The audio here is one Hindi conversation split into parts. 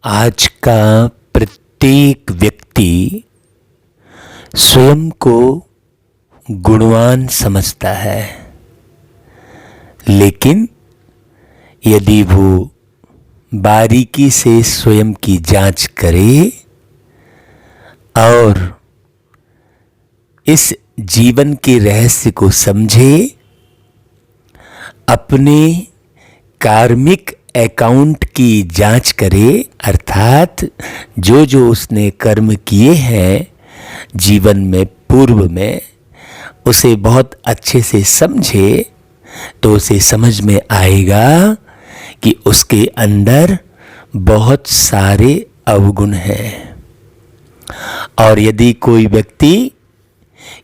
आज का प्रत्येक व्यक्ति स्वयं को गुणवान समझता है, लेकिन यदि वो बारीकी से स्वयं की जांच करे और इस जीवन के रहस्य को समझे, अपने कार्मिक अकाउंट की जांच करे, अर्थात जो जो उसने कर्म किए हैं जीवन में पूर्व में, उसे बहुत अच्छे से समझे, तो उसे समझ में आएगा कि उसके अंदर बहुत सारे अवगुण हैं। और यदि कोई व्यक्ति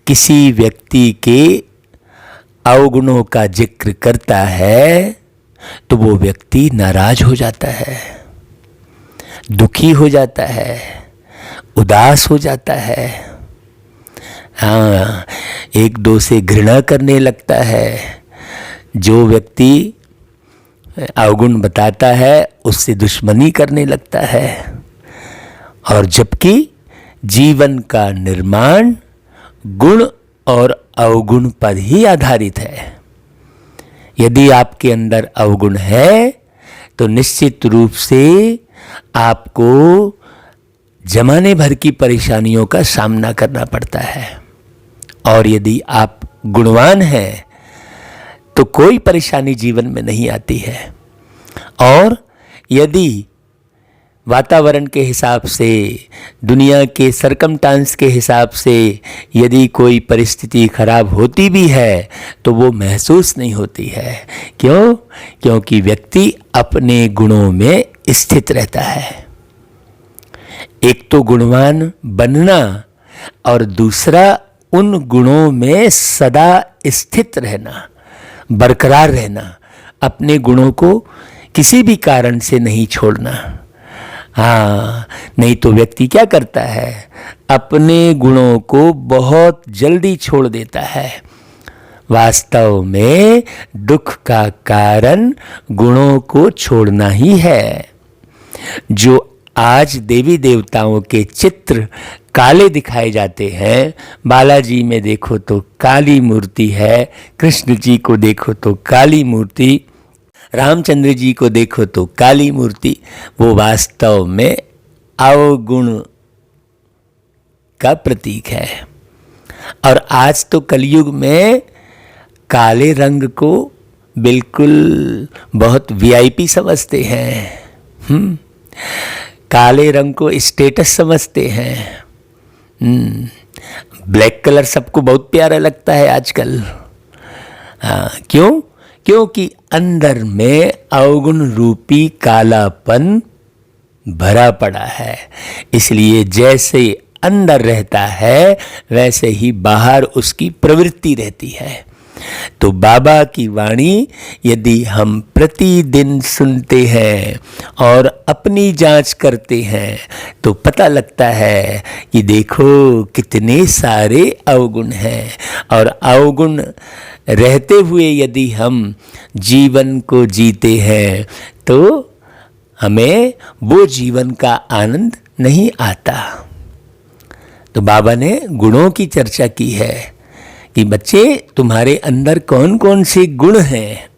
किसी व्यक्ति के अवगुणों का जिक्र करता है तो वो व्यक्ति नाराज हो जाता है, दुखी हो जाता है, उदास हो जाता है, हाँ, एक दो से घृणा करने लगता है। जो व्यक्ति अवगुण बताता है उससे दुश्मनी करने लगता है। और जबकि जीवन का निर्माण गुण और अवगुण पर ही आधारित है। यदि आपके अंदर अवगुण है तो निश्चित रूप से आपको जमाने भर की परेशानियों का सामना करना पड़ता है। और यदि आप गुणवान हैं तो कोई परेशानी जीवन में नहीं आती है। और यदि वातावरण के हिसाब से, दुनिया के सरकमस्टांस के हिसाब से यदि कोई परिस्थिति खराब होती भी है तो वो महसूस नहीं होती है। क्यों? क्योंकि व्यक्ति अपने गुणों में स्थित रहता है। एक तो गुणवान बनना और दूसरा उन गुणों में सदा स्थित रहना, बरकरार रहना, अपने गुणों को किसी भी कारण से नहीं छोड़ना। हाँ, नहीं तो व्यक्ति क्या करता है, अपने गुणों को बहुत जल्दी छोड़ देता है। वास्तव में दुख का कारण गुणों को छोड़ना ही है। जो आज देवी देवताओं के चित्र काले दिखाए जाते हैं, बालाजी में देखो तो काली मूर्ति है, कृष्ण जी को देखो तो काली मूर्ति, रामचंद्र जी को देखो तो काली मूर्ति, वो वास्तव में अवगुण का प्रतीक है। और आज तो कलयुग में काले रंग को बिल्कुल बहुत वीआईपी समझते हैं। काले रंग को स्टेटस समझते हैं। ब्लैक कलर सबको बहुत प्यारा लगता है आजकल। हाँ, क्यों? क्योंकि अंदर में अवगुण रूपी कालापन भरा पड़ा है। इसलिए जैसे अंदर रहता है वैसे ही बाहर उसकी प्रवृत्ति रहती है। तो बाबा की वाणी यदि हम प्रतिदिन सुनते हैं और अपनी जांच करते हैं तो पता लगता है कि देखो कितने सारे अवगुण हैं। और अवगुण रहते हुए यदि हम जीवन को जीते हैं तो हमें वो जीवन का आनंद नहीं आता। तो बाबा ने गुणों की चर्चा की है कि बच्चे तुम्हारे अंदर कौन कौन से गुण हैं।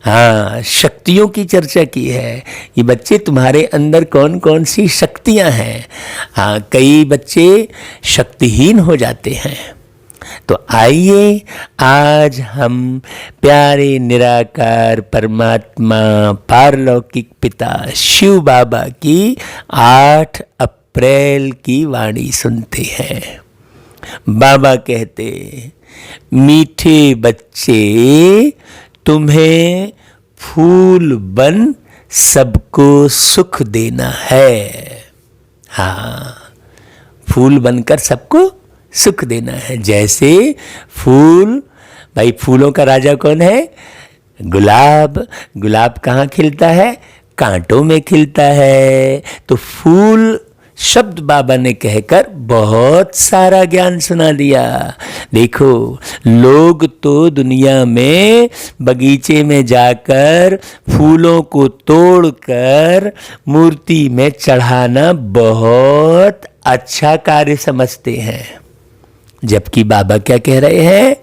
हाँ, शक्तियों की चर्चा की है कि बच्चे तुम्हारे अंदर कौन कौन सी शक्तियां हैं। हाँ, कई बच्चे शक्तिहीन हो जाते हैं। तो आइए आज हम प्यारे निराकार परमात्मा पारलौकिक पिता शिव बाबा की 8 अप्रैल की वाणी सुनते हैं। बाबा कहते, मीठे बच्चे तुम्हें फूल बन सबको सुख देना है। हाँ, फूल बनकर सबको सुख देना है। जैसे फूल, भाई फूलों का राजा कौन है? गुलाब। गुलाब कहाँ खिलता है? कांटों में खिलता है। तो फूल शब्द बाबा ने कहकर बहुत सारा ज्ञान सुना दिया। देखो, लोग तो दुनिया में बगीचे में जाकर फूलों को तोड़कर मूर्ति में चढ़ाना बहुत अच्छा कार्य समझते हैं, जबकि बाबा क्या कह रहे हैं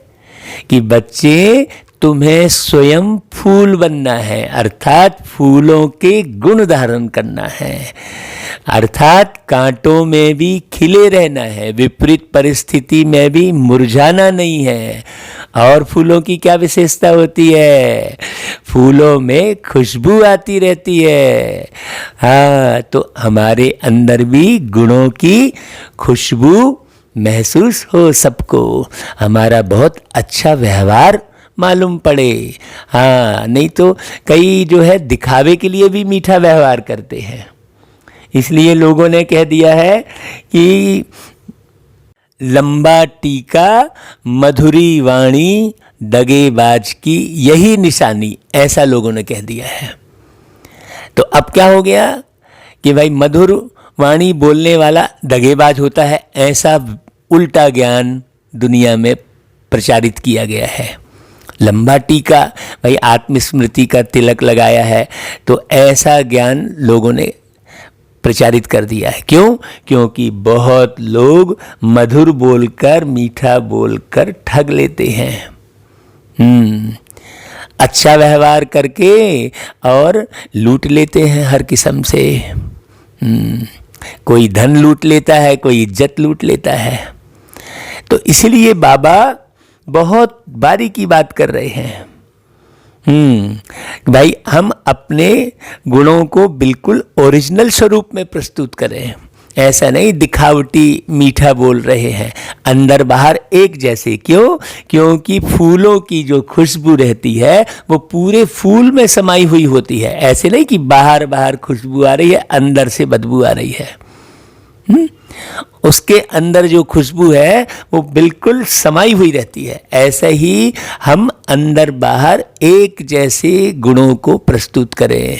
कि बच्चे, तुम्हें स्वयं फूल बनना है, अर्थात फूलों के गुण धारण करना है, अर्थात कांटों में भी खिले रहना है, विपरीत परिस्थिति में भी मुरझाना नहीं है। और फूलों की क्या विशेषता होती है? फूलों में खुशबू आती रहती है। हाँ, तो हमारे अंदर भी गुणों की खुशबू महसूस हो सबको, हमारा बहुत अच्छा व्यवहार मालूम पड़े। हाँ, नहीं तो कई जो है दिखावे के लिए भी मीठा व्यवहार करते हैं। इसलिए लोगों ने कह दिया है कि लंबा टीका मधुरी वाणी दगेबाज की यही निशानी, ऐसा लोगों ने कह दिया है। तो अब क्या हो गया कि भाई मधुर वाणी बोलने वाला दगेबाज होता है, ऐसा उल्टा ज्ञान दुनिया में प्रचारित किया गया है। लंबा टीका, भाई आत्मस्मृति का तिलक लगाया है, तो ऐसा ज्ञान लोगों ने प्रचारित कर दिया है। क्यों? क्योंकि बहुत लोग मधुर बोलकर, मीठा बोलकर ठग लेते हैं। अच्छा व्यवहार करके और लूट लेते हैं हर किस्म से। कोई धन लूट लेता है, कोई इज्जत लूट लेता है। तो इसलिए बाबा बहुत बारीकी बात कर रहे हैं। भाई हम अपने गुणों को बिल्कुल ओरिजिनल स्वरूप में प्रस्तुत करें, ऐसा नहीं दिखावटी मीठा बोल रहे हैं, अंदर बाहर एक जैसे। क्यों? क्योंकि फूलों की जो खुशबू रहती है वो पूरे फूल में समाई हुई होती है। ऐसे नहीं कि बाहर बाहर खुशबू आ रही है, अंदर से बदबू आ रही है। उसके अंदर जो खुशबू है वो बिल्कुल समाई हुई रहती है। ऐसे ही हम अंदर बाहर एक जैसे गुणों को प्रस्तुत करें।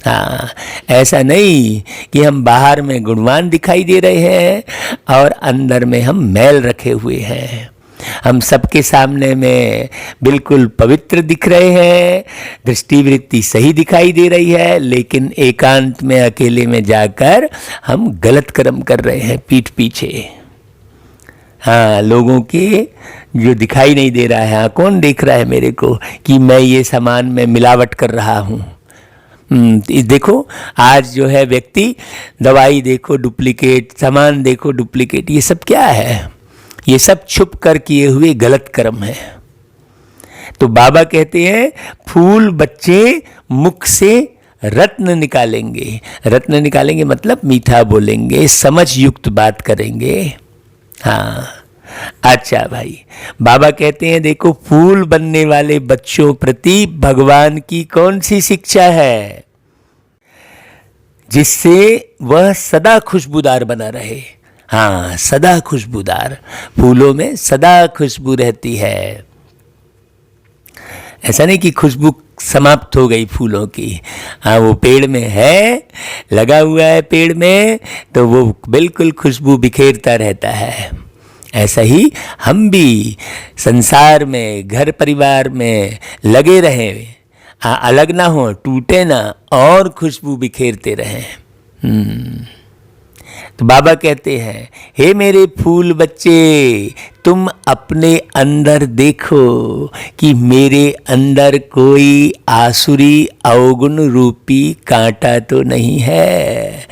हाँ, ऐसा नहीं कि हम बाहर में गुणवान दिखाई दे रहे हैं और अंदर में हम मैल रखे हुए हैं। हम सबके सामने में बिल्कुल पवित्र दिख रहे हैं, दृष्टिवृत्ति सही दिखाई दे रही है, लेकिन एकांत में अकेले में जाकर हम गलत कर्म कर रहे हैं पीठ पीछे। हाँ, लोगों के जो दिखाई नहीं दे रहा है। हाँ, कौन देख रहा है मेरे को कि मैं ये सामान में मिलावट कर रहा हूँ। देखो, आज जो है व्यक्ति दवाई देखो डुप्लीकेट, सामान देखो डुप्लीकेट, ये सब क्या है? ये सब छुप कर किए हुए गलत कर्म है। तो बाबा कहते हैं फूल बच्चे मुख से रत्न निकालेंगे। रत्न निकालेंगे मतलब मीठा बोलेंगे, समझ युक्त बात करेंगे। हाँ, अच्छा भाई, बाबा कहते हैं देखो, फूल बनने वाले बच्चों प्रति भगवान की कौन सी शिक्षा है जिससे वह सदा खुशबूदार बना रहे। हाँ, सदा खुशबूदार, फूलों में सदा खुशबू रहती है। ऐसा नहीं कि खुशबू समाप्त हो गई फूलों की। हाँ, वो पेड़ में है, लगा हुआ है पेड़ में, तो वो बिल्कुल खुशबू बिखेरता रहता है। ऐसा ही हम भी संसार में, घर परिवार में लगे रहें, अलग ना हो, टूटे ना, और खुशबू बिखेरते रहें। तो बाबा कहते हैं, हे मेरे फूल बच्चे, तुम अपने अंदर देखो कि मेरे अंदर कोई आसुरी अवगुण रूपी कांटा तो नहीं है।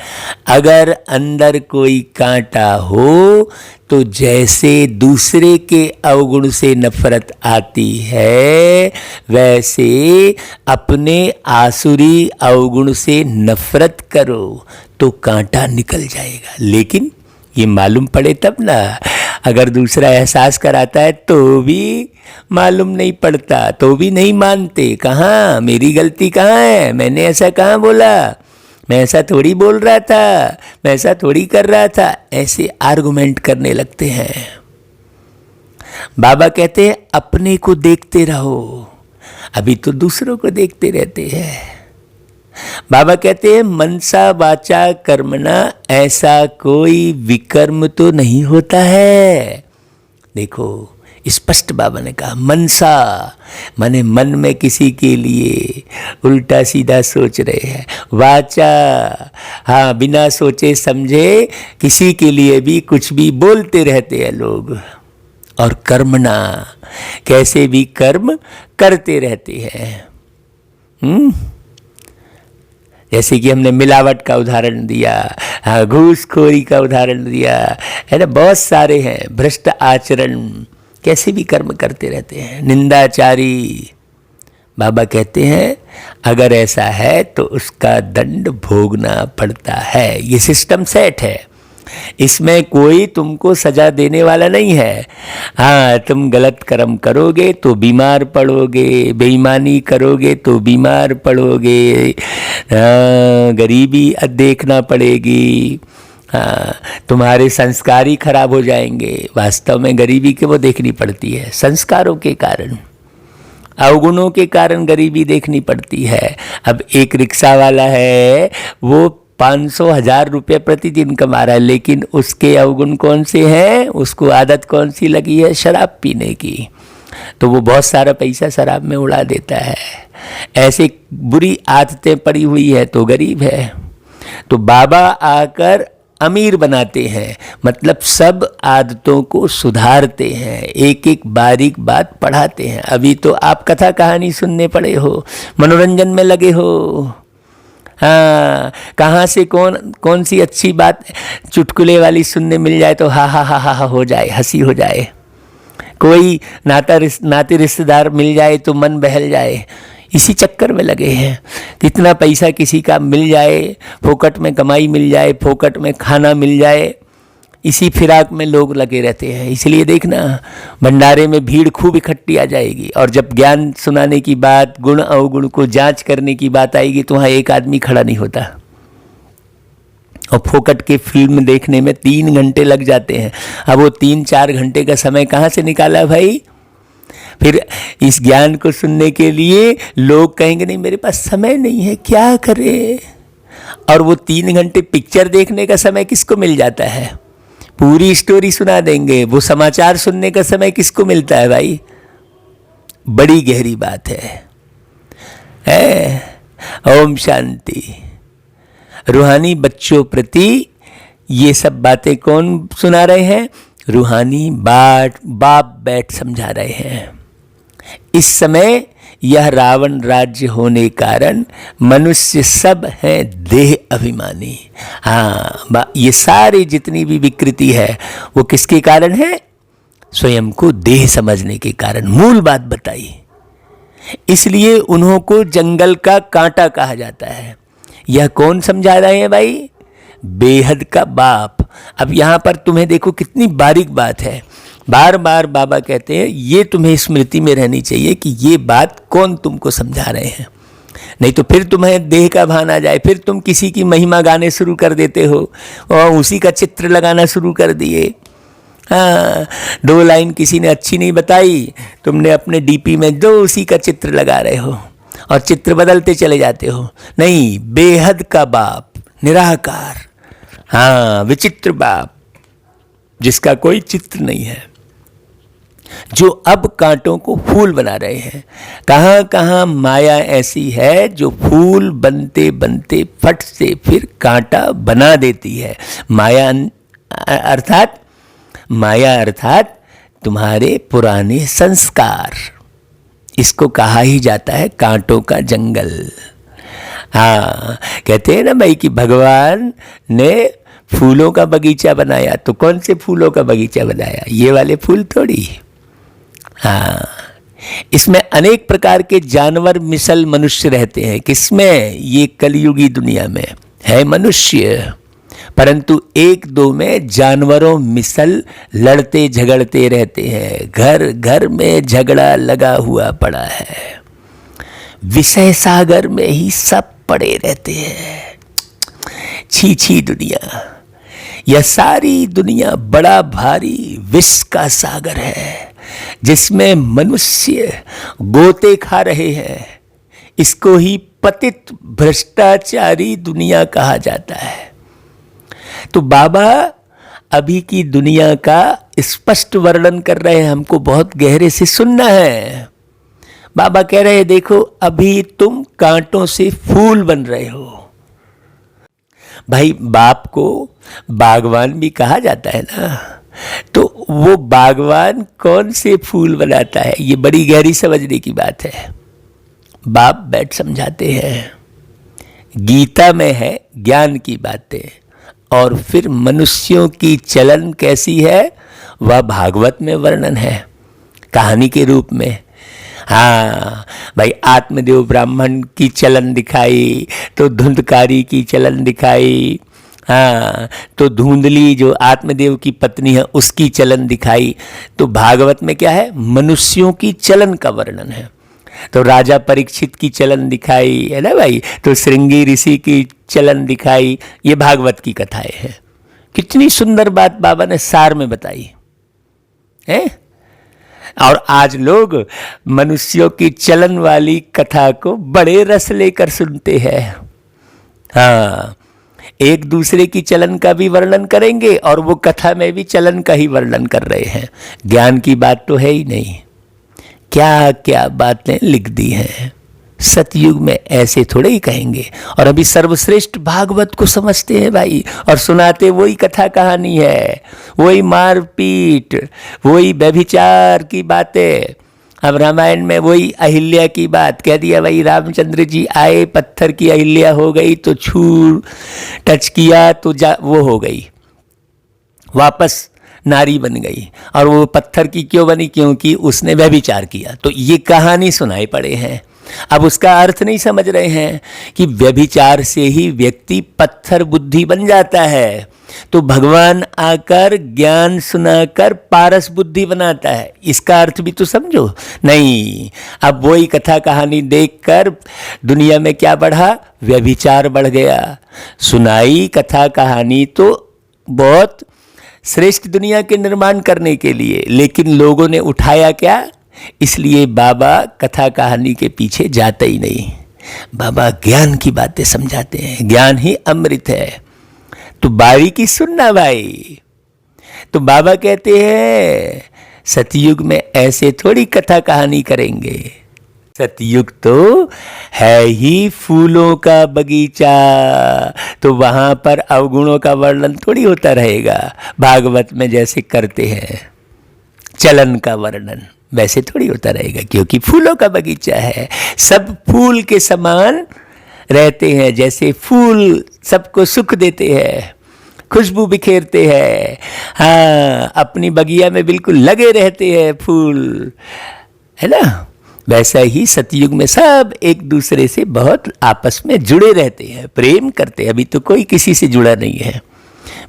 अगर अंदर कोई कांटा हो तो जैसे दूसरे के अवगुण से नफरत आती है, वैसे अपने आसुरी अवगुण से नफरत करो तो कांटा निकल जाएगा। लेकिन ये मालूम पड़े तब ना। अगर दूसरा एहसास कराता है तो भी मालूम नहीं पड़ता, तो भी नहीं मानते। कहाँ मेरी गलती कहाँ है? मैंने ऐसा कहाँ बोला? मैं ऐसा थोड़ी बोल रहा था, मैं ऐसा थोड़ी कर रहा था। ऐसे आर्गुमेंट करने लगते हैं। बाबा कहते हैं अपने को देखते रहो। अभी तो दूसरों को देखते रहते हैं। बाबा कहते हैं मनसा वाचा कर्मणा, ऐसा कोई विकर्म तो नहीं होता है। देखो स्पष्ट बाबा ने कहा, मनसा माने मन में किसी के लिए उल्टा सीधा सोच रहे हैं, वाचा हाँ बिना सोचे समझे किसी के लिए भी कुछ भी बोलते रहते हैं लोग, और कर्मणा कैसे भी कर्म करते रहते हैं। जैसे कि हमने मिलावट का उदाहरण दिया, हाँ घूसखोरी का उदाहरण दिया है ना, बहुत सारे हैं, भ्रष्ट आचरण, कैसे भी कर्म करते रहते हैं, निंदाचारी। बाबा कहते हैं अगर ऐसा है तो उसका दंड भोगना पड़ता है। ये सिस्टम सेट है, इसमें कोई तुमको सजा देने वाला नहीं है। हाँ तुम गलत कर्म करोगे तो बीमार पड़ोगे, बेईमानी करोगे तो बीमार पड़ोगे, गरीबी देखना पड़ेगी, हाँ तुम्हारे संस्कार ही खराब हो जाएंगे। वास्तव में गरीबी के वो देखनी पड़ती है, संस्कारों के कारण, अवगुणों के कारण गरीबी देखनी पड़ती है। अब एक रिक्शा वाला है, वो 500,000 रुपये प्रतिदिन कमा रहा है, लेकिन उसके अवगुण कौन से हैं, उसको आदत कौन सी लगी है, शराब पीने की, तो वो बहुत सारा पैसा शराब में उड़ा देता है। ऐसे बुरी आदतें पड़ी हुई है तो गरीब है। तो बाबा आकर अमीर बनाते हैं, मतलब सब आदतों को सुधारते हैं, एक एक बारीक बात पढ़ाते हैं। अभी तो आप कथा कहानी सुनने पड़े हो, मनोरंजन में लगे हो, हाँ कहाँ से कौन सी अच्छी बात चुटकुले वाली सुनने मिल जाए तो हा हा हा हा हो जाए, हंसी हो जाए, कोई नाते रिश्तेदार मिल जाए तो मन बहल जाए, इसी चक्कर में लगे हैं। कितना पैसा किसी का मिल जाए, फोकट में कमाई मिल जाए, फोकट में खाना मिल जाए, इसी फिराक में लोग लगे रहते हैं। इसलिए देखना भंडारे में भीड़ खूब इकट्ठी आ जाएगी, और जब ज्ञान सुनाने की बात, गुण अवगुण को जांच करने की बात आएगी तो वहाँ एक आदमी खड़ा नहीं होता। और फोकट के फिल्म देखने में 3 घंटे लग जाते हैं। अब वो 3-4 घंटे का समय कहाँ से निकाला भाई? फिर इस ज्ञान को सुनने के लिए लोग कहेंगे नहीं मेरे पास समय नहीं है, क्या करे। और वो 3 घंटे पिक्चर देखने का समय किसको मिल जाता है? पूरी स्टोरी सुना देंगे। वो समाचार सुनने का समय किसको मिलता है भाई? बड़ी गहरी बात है। ओम शांति। रूहानी बच्चों प्रति ये सब बातें कौन सुना रहे हैं? रूहानी बाप बैठ समझा रहे हैं। इस समय यह रावण राज्य होने कारण मनुष्य सब हैं देह अभिमानी। हाँ ये सारी जितनी भी विकृति है वो किसके कारण है? स्वयं को देह समझने के कारण। मूल बात बताई, इसलिए उन्हों को जंगल का कांटा कहा जाता है। यह कौन समझा रहे हैं भाई? बेहद का बाप। अब यहाँ पर तुम्हें देखो कितनी बारीक बात है। बार बार बाबा कहते हैं ये तुम्हें स्मृति में रहनी चाहिए कि ये बात कौन तुमको समझा रहे हैं, नहीं तो फिर तुम्हें देह का भान आ जाए, फिर तुम किसी की महिमा गाने शुरू कर देते हो और उसी का चित्र लगाना शुरू कर दिए। हाँ 2 लाइन किसी ने अच्छी नहीं बताई, तुमने अपने डीपी में जो उसी का चित्र लगा रहे हो और चित्र बदलते चले जाते हो। नहीं, बेहद का बाप, निराकार, हाँ विचित्र बाप, जिसका कोई चित्र नहीं है, जो अब कांटों को फूल बना रहे हैं। कहाँ कहाँ माया ऐसी है जो फूल बनते बनते फट से फिर कांटा बना देती है। माया अर्थात तुम्हारे पुराने संस्कार, इसको कहा ही जाता है कांटों का जंगल। हाँ कहते हैं ना भाई कि भगवान ने फूलों का बगीचा बनाया, तो कौन से फूलों का बगीचा बनाया? ये वाले फूल थोड़ी। हाँ इसमें अनेक प्रकार के जानवर मिसल मनुष्य रहते हैं। किसमें? ये कलयुगी दुनिया में है मनुष्य, परंतु 1-2 में जानवरों मिसल लड़ते झगड़ते रहते हैं। घर घर में झगड़ा लगा हुआ पड़ा है, विषय सागर में ही सब पड़े रहते हैं। छी दुनिया, यह सारी दुनिया बड़ा भारी विष का सागर है, जिसमें मनुष्य गोते खा रहे हैं। इसको ही पतित भ्रष्टाचारी दुनिया कहा जाता है। तो बाबा अभी की दुनिया का स्पष्ट वर्णन कर रहे हैं, हमको बहुत गहरे से सुनना है। बाबा कह रहे हैं देखो अभी तुम कांटों से फूल बन रहे हो। भाई बाप को बागवान भी कहा जाता है ना, तो वो बागवान कौन से फूल बनाता है, ये बड़ी गहरी समझने की बात है। बाप बैठ समझाते हैं, गीता में है ज्ञान की बातें, और फिर मनुष्यों की चलन कैसी है वह भागवत में वर्णन है कहानी के रूप में। हाँ भाई, आत्मदेव ब्राह्मण की चलन दिखाई तो धुंधकारी की चलन दिखाई, हाँ तो धुंधली जो आत्मदेव की पत्नी है उसकी चलन दिखाई। तो भागवत में क्या है, मनुष्यों की चलन का वर्णन है। तो राजा परीक्षित की चलन दिखाई है ना भाई, तो श्रृंगी ऋषि की चलन दिखाई। ये भागवत की कथाएं हैं। कितनी सुंदर बात बाबा ने सार में बताई है। और आज लोग मनुष्यों की चलन वाली कथा को बड़े रस लेकर सुनते हैं। हाँ, एक दूसरे की चलन का भी वर्णन करेंगे और वो कथा में भी चलन का ही वर्णन कर रहे हैं। ज्ञान की बात तो है ही नहीं। क्या क्या बातें लिख दी हैं। सतयुग में ऐसे थोड़े ही कहेंगे। और अभी सर्वश्रेष्ठ भागवत को समझते हैं भाई, और सुनाते वही कथा कहानी है, वही मारपीट, वही व्यभिचार की बातें। अब रामायण में वही अहिल्या की बात कह दिया भाई, रामचंद्र जी आए, पत्थर की अहिल्या हो गई, तो छू टच किया तो वो हो गई, वापस नारी बन गई। और वो पत्थर की क्यों बनी, क्योंकि उसने व्यभिचार किया। तो ये कहानी सुनाई पड़े हैं। अब उसका अर्थ नहीं समझ रहे हैं कि व्यभिचार से ही व्यक्ति पत्थर बुद्धि बन जाता है। तो भगवान आकर ज्ञान सुनाकर पारस बुद्धि बनाता है, इसका अर्थ भी तो समझो। नहीं, अब वही कथा कहानी देखकर दुनिया में क्या बढ़ा, व्यभिचार बढ़ गया। सुनाई कथा कहानी तो बहुत श्रेष्ठ दुनिया के निर्माण करने के लिए, लेकिन लोगों ने उठाया क्या, इसलिए बाबा कथा कहानी के पीछे जाते ही नहीं। बाबा ज्ञान की बातें समझाते हैं, ज्ञान ही अमृत है। तो बारीकी सुनना भाई। तो बाबा कहते हैं सतयुग में ऐसे थोड़ी कथा कहानी करेंगे। सतयुग तो है ही फूलों का बगीचा, तो वहां पर अवगुणों का वर्णन थोड़ी होता रहेगा। भागवत में जैसे करते हैं चलन का वर्णन, वैसे थोड़ी होता रहेगा, क्योंकि फूलों का बगीचा है। सब फूल के समान रहते हैं, जैसे फूल सबको सुख देते हैं, खुशबू बिखेरते हैं। हाँ, अपनी बगिया में बिल्कुल लगे रहते हैं फूल, है ना। वैसा ही सतयुग में सब एक दूसरे से बहुत आपस में जुड़े रहते हैं, प्रेम करते हैं। अभी तो कोई किसी से जुड़ा नहीं है।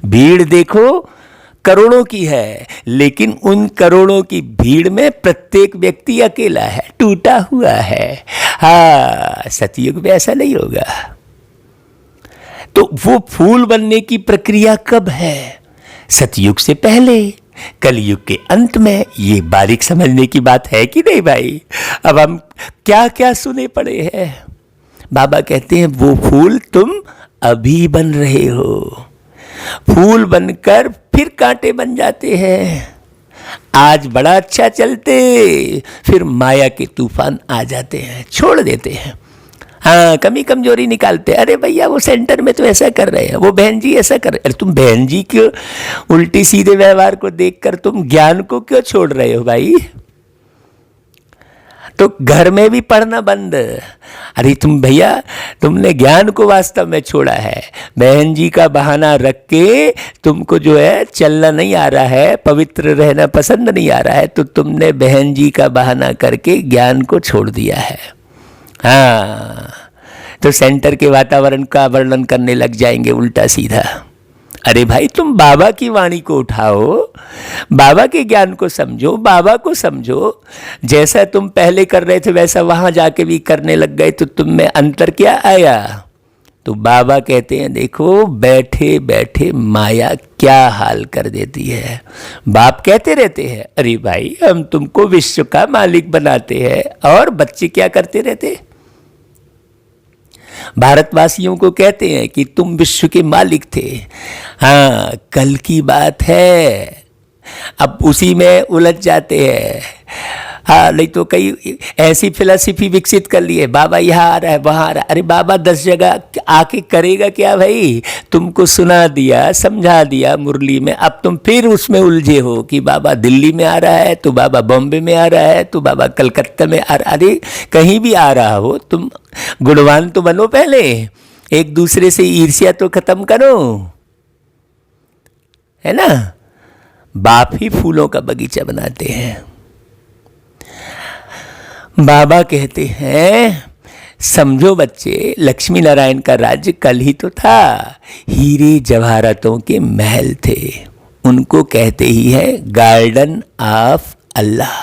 भीड़ देखो करोड़ों की है, लेकिन उन करोड़ों की भीड़ में प्रत्येक व्यक्ति अकेला है, टूटा हुआ है। हाँ, सतयुग में ऐसा नहीं होगा। तो वो फूल बनने की प्रक्रिया कब है, सतयुग से पहले, कलयुग के अंत में। ये बारीक समझने की बात है कि नहीं भाई। अब हम क्या क्या सुने पड़े हैं। बाबा कहते हैं वो फूल तुम अभी बन रहे हो। फूल बनकर फिर कांटे बन जाते हैं। आज बड़ा अच्छा चलते, फिर माया के तूफान आ जाते हैं, छोड़ देते हैं। हाँ, कमी कमजोरी निकालते। अरे भैया वो सेंटर में तो ऐसा कर रहे हैं, वो बहन जी ऐसा कर रहे हैं। अरे तुम बहन जी क्यों उल्टी सीधे व्यवहार को देखकर तुम ज्ञान को क्यों छोड़ रहे हो भाई। तो घर में भी पढ़ना बंद। अरे तुम भैया, तुमने ज्ञान को वास्तव में छोड़ा है। बहन जी का बहाना रख के तुमको जो है चलना नहीं आ रहा है, पवित्र रहना पसंद नहीं आ रहा है, तो तुमने बहन जी का बहाना करके ज्ञान को छोड़ दिया है। हाँ, तो सेंटर के वातावरण का वर्णन करने लग जाएंगे उल्टा सीधा। अरे भाई, तुम बाबा की वाणी को उठाओ, बाबा के ज्ञान को समझो, बाबा को समझो। जैसा तुम पहले कर रहे थे वैसा वहां जाके भी करने लग गए, तो तुम में अंतर क्या आया। तो बाबा कहते हैं देखो, बैठे बैठे माया क्या हाल कर देती है। बाप कहते रहते हैं अरे भाई हम तुमको विश्व का मालिक बनाते हैं, और बच्चे क्या करते रहते, भारतवासियों को कहते हैं कि तुम विश्व के मालिक थे। हाँ, कल की बात है, अब उसी में उलझ जाते हैं। हाँ, नहीं तो कई ऐसी फिलॉसफी विकसित कर लिए, बाबा यहाँ आ रहा है, वहाँ आ रहा है। अरे बाबा 10 जगह आके करेगा क्या भाई? तुमको सुना दिया, समझा दिया मुरली में, अब तुम फिर उसमें उलझे हो कि बाबा दिल्ली में आ रहा है, तो बाबा बॉम्बे में आ रहा है, तो बाबा कलकत्ता में आ रहा। अरे कहीं भी आ रहा हो, तुम गुणवान तो बनो पहले, एक दूसरे से ईर्ष्या तो खत्म करो, है ना। बाप ही फूलों का बगीचा बनाते हैं। बाबा कहते हैं, समझो बच्चे, लक्ष्मी नारायण का राज्य कल ही तो था, हीरे जवाहरातों के महल थे, उनको कहते ही है गार्डन ऑफ अल्लाह।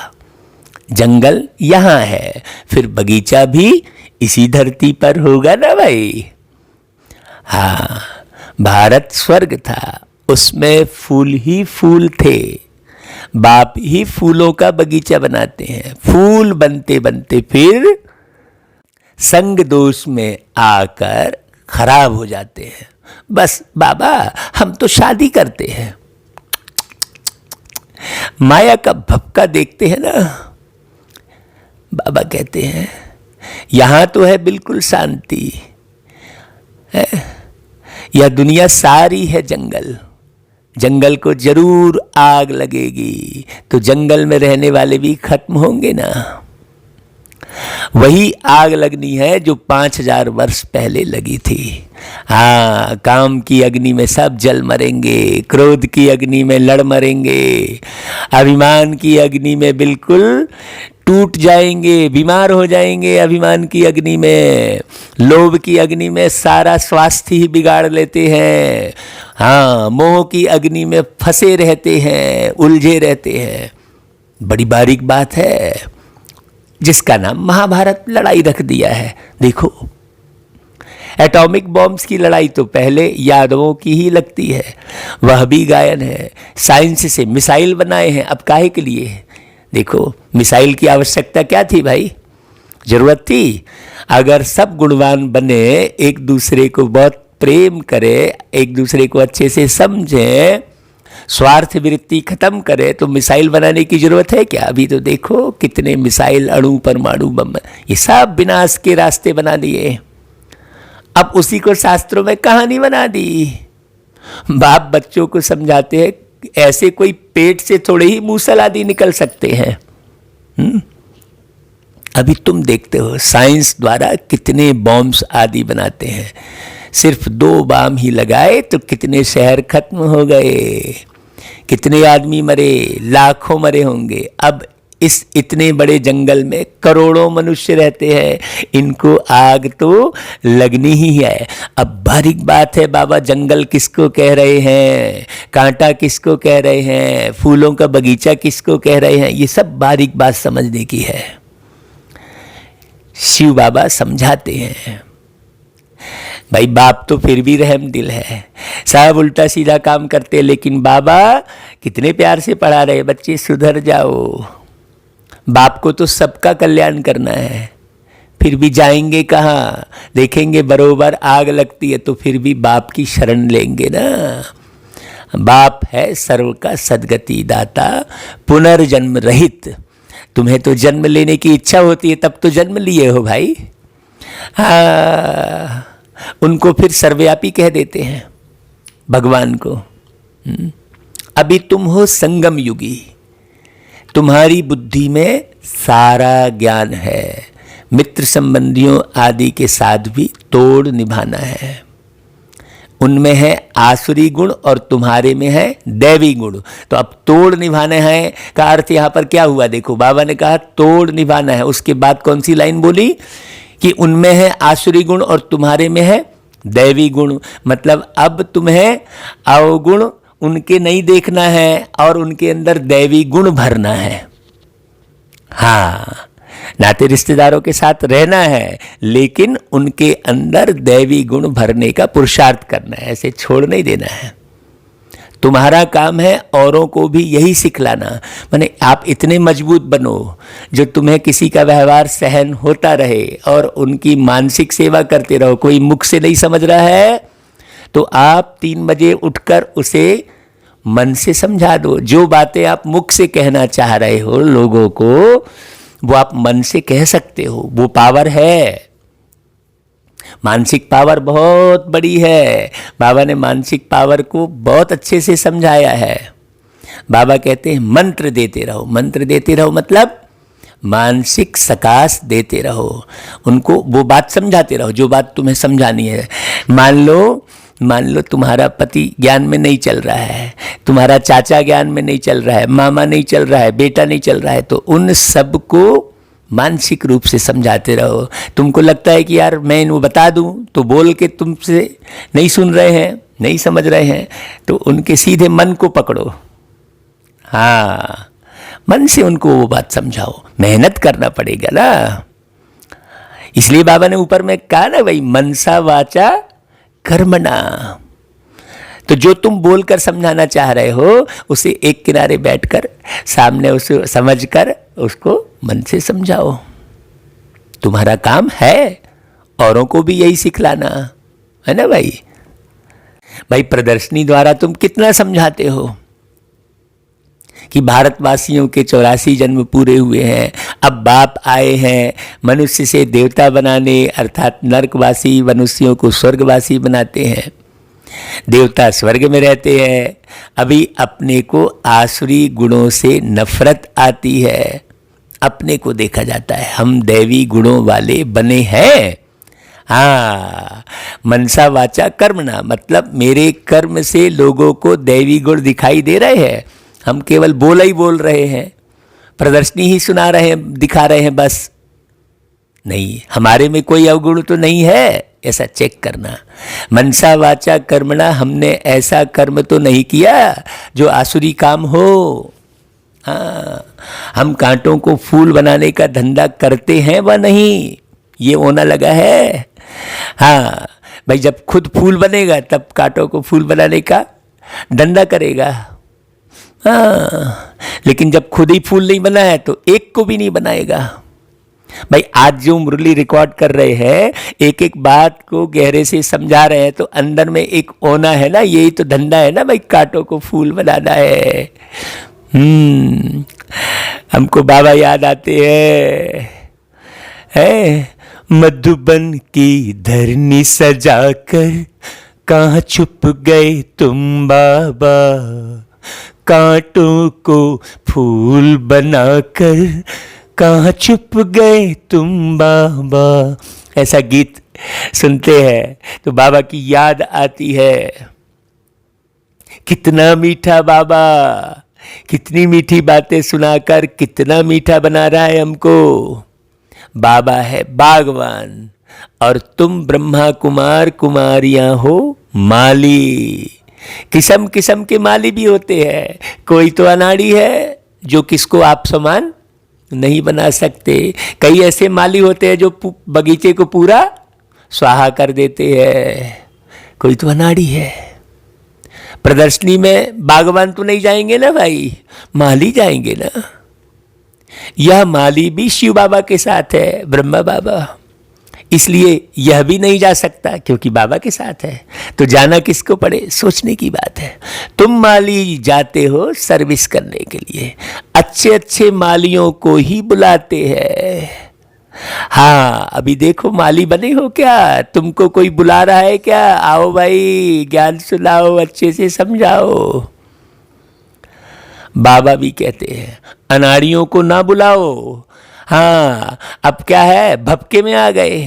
जंगल यहाँ है, फिर बगीचा भी इसी धरती पर होगा ना भाई। हाँ, भारत स्वर्ग था, उसमें फूल ही फूल थे। बाप ही फूलों का बगीचा बनाते हैं। फूल बनते बनते फिर संग दोष में आकर खराब हो जाते हैं। बस बाबा हम तो शादी करते हैं, माया का भपका देखते हैं ना। बाबा कहते हैं यहां तो है बिल्कुल शांति है, यह दुनिया सारी है जंगल, जंगल को जरूर आग लगेगी तो जंगल में रहने वाले भी खत्म होंगे ना। वही आग लगनी है जो 5000 वर्ष पहले लगी थी। हाँ, काम की अग्नि में सब जल मरेंगे, क्रोध की अग्नि में लड़ मरेंगे, अभिमान की अग्नि में बिल्कुल टूट जाएंगे, बीमार हो जाएंगे अभिमान की अग्नि में, लोभ की अग्नि में सारा स्वास्थ्य ही बिगाड़ लेते हैं। हाँ, मोह की अग्नि में फंसे रहते हैं, उलझे रहते हैं। बड़ी बारीक बात है, जिसका नाम महाभारत लड़ाई रख दिया है। देखो, एटॉमिक बॉम्ब्स की लड़ाई तो पहले यादवों की ही लगती है, वह भी गायन है। साइंस से मिसाइल बनाए हैं, अब काहे के लिए? देखो, मिसाइल की आवश्यकता क्या थी भाई? जरूरत थी? अगर सब गुणवान बने, एक दूसरे को बहुत प्रेम करे, एक दूसरे को अच्छे से समझे, स्वार्थ वृत्ति खत्म करे, तो मिसाइल बनाने की जरूरत है क्या? अभी तो देखो कितने मिसाइल, अणु, परमाणु बम, ये सब विनाश के रास्ते बना दिए। अब उसी को शास्त्रों में कहानी बना दी। बाप बच्चों को समझाते हैं ऐसे कोई पेट से थोड़े ही मूसल आदि निकल सकते हैं। अभी तुम देखते हो साइंस द्वारा कितने बॉम्ब्स आदि बनाते हैं। सिर्फ 2 बम ही लगाए तो कितने शहर खत्म हो गए, कितने आदमी मरे, लाखों मरे होंगे। अब इस इतने बड़े जंगल में करोड़ों मनुष्य रहते हैं, इनको आग तो लगनी ही है। अब बारीक बात है, बाबा जंगल किसको कह रहे हैं, कांटा किसको कह रहे हैं, फूलों का बगीचा किसको कह रहे हैं, ये सब बारीक बात समझने की है। शिव बाबा समझाते हैं। भाई बाप तो फिर भी रहम दिल है, सब उल्टा सीधा काम करते, लेकिन बाबा कितने प्यार से पढ़ा रहे, बच्चे सुधर जाओ। बाप को तो सबका कल्याण करना है, फिर भी जाएंगे कहाँ? देखेंगे बरोबर आग लगती है तो फिर भी बाप की शरण लेंगे ना। बाप है सर्व का सद्गति दाता, पुनर्जन्म रहित। तुम्हें तो जन्म लेने की इच्छा होती है, तब तो जन्म लिए हो भाई। हाँ, उनको फिर सर्वव्यापी कह देते हैं भगवान को। अभी तुम हो संगम युगी, तुम्हारी बुद्धि में सारा ज्ञान है, मित्र संबंधियों आदि के साथ भी तोड़ निभाना है। उनमें है आसुरी गुण और तुम्हारे में है दैवी गुण, तो अब तोड़ निभाना है का अर्थ यहाँ पर क्या हुआ? देखो, बाबा ने कहा तोड़ निभाना है, उसके बाद कौन सी लाइन बोली कि उनमें है आसुरी गुण और तुम्हारे में है दैवी गुण। मतलब अब तुम्हें अवगुण उनके नहीं देखना है और उनके अंदर दैवी गुण भरना है। हाँ, नाते रिश्तेदारों के साथ रहना है, लेकिन उनके अंदर दैवी गुण भरने का पुरुषार्थ करना है, ऐसे छोड़ नहीं देना है। तुम्हारा काम है औरों को भी यही सिखलाना। माने आप इतने मजबूत बनो जो तुम्हें किसी का व्यवहार सहन होता रहे और उनकी मानसिक सेवा करते रहो। कोई मुख से नहीं समझ रहा है तो आप 3 बजे उठकर उसे मन से समझा दो। जो बातें आप मुख से कहना चाह रहे हो लोगों को, वो आप मन से कह सकते हो। वो पावर है, मानसिक पावर बहुत बड़ी है। बाबा ने मानसिक पावर को बहुत अच्छे से समझाया है। बाबा कहते हैं मंत्र देते रहो। मंत्र देते रहो मतलब मानसिक सकाश देते रहो, उनको वो बात समझाते रहो जो बात तुम्हें समझानी है। मान लो तुम्हारा पति ज्ञान में नहीं चल रहा है, तुम्हारा चाचा ज्ञान में नहीं चल रहा है, मामा नहीं चल रहा है, बेटा नहीं चल रहा है, तो उन सब को मानसिक रूप से समझाते रहो। तुमको लगता है कि यार मैं इनको बता दूं तो बोल के तुमसे नहीं सुन रहे हैं, नहीं समझ रहे हैं, तो उनके सीधे मन को पकड़ो। हाँ, मन से उनको वो बात समझाओ। मेहनत करना पड़ेगा ना, इसलिए बाबा ने ऊपर में कहा ना भाई मनसा वाचा कर्मणा। तो जो तुम बोलकर समझाना चाह रहे हो उसे एक किनारे बैठकर सामने उसे समझकर उसको मन से समझाओ। तुम्हारा काम है औरों को भी यही सिखलाना है ना भाई। भाई प्रदर्शनी द्वारा तुम कितना समझाते हो कि भारतवासियों के 84 जन्म पूरे हुए हैं, अब बाप आए हैं मनुष्य से देवता बनाने, अर्थात नरकवासी मनुष्यों को स्वर्गवासी बनाते हैं। देवता स्वर्ग में रहते हैं, अभी अपने को आसुरी गुणों से नफरत आती है, अपने को देखा जाता है हम दैवी गुणों वाले बने हैं। हाँ, मनसा वाचा कर्मणा मतलब मेरे कर्म से लोगों को दैवी गुण दिखाई दे रहे हैं। हम केवल बोल ही बोल रहे हैं, प्रदर्शनी ही सुना रहे हैं, दिखा रहे हैं, बस नहीं, हमारे में कोई अवगुण तो नहीं है, ऐसा चेक करना। मनसा वाचा कर्मणा, हमने ऐसा कर्म तो नहीं किया जो आसुरी काम हो। हाँ, हम कांटों को फूल बनाने का धंधा करते हैं व नहीं, ये होना लगा है। हाँ भाई, जब खुद फूल बनेगा तब कांटों को फूल बनाने का धंधा करेगा। हाँ, लेकिन जब खुद ही फूल नहीं बनाया तो एक को भी नहीं बनाएगा। भाई आज जो मुरली रिकॉर्ड कर रहे हैं, एक एक बात को गहरे से समझा रहे हैं, तो अंदर में एक ओना है ना, यही तो धंधा है ना भाई, कांटों को फूल बनाना है। हमको बाबा याद आते हैं, मधुबन की धरनी सजाकर कहाँ छुप गए तुम बाबा, कांटों को फूल बनाकर कहाँ छुप गए तुम बाबा। ऐसा गीत सुनते हैं तो बाबा की याद आती है। कितना मीठा बाबा, कितनी मीठी बातें सुनाकर कितना मीठा बना रहा है हमको। बाबा है बागवान और तुम ब्रह्मा कुमार कुमारियां हो माली। किस्म किस्म के माली भी होते हैं। कोई तो अनाड़ी है जो किसको आप समान नहीं बना सकते। कई ऐसे माली होते हैं जो बगीचे को पूरा स्वाहा कर देते हैं। कोई तो अनाड़ी है। प्रदर्शनी में बागवान तो नहीं जाएंगे ना भाई, माली जाएंगे ना। यह माली भी शिव बाबा के साथ है, ब्रह्मा बाबा, इसलिए यह भी नहीं जा सकता क्योंकि बाबा के साथ है। तो जाना किसको पड़े, सोचने की बात है। तुम माली जाते हो सर्विस करने के लिए, अच्छे अच्छे मालियों को ही बुलाते हैं। हाँ, अभी देखो माली बने हो क्या, तुमको कोई बुला रहा है क्या, आओ भाई ज्ञान सुनाओ, अच्छे से समझाओ। बाबा भी कहते हैं अनाड़ियों को ना बुलाओ। हाँ, अब क्या है, भपके में आ गए,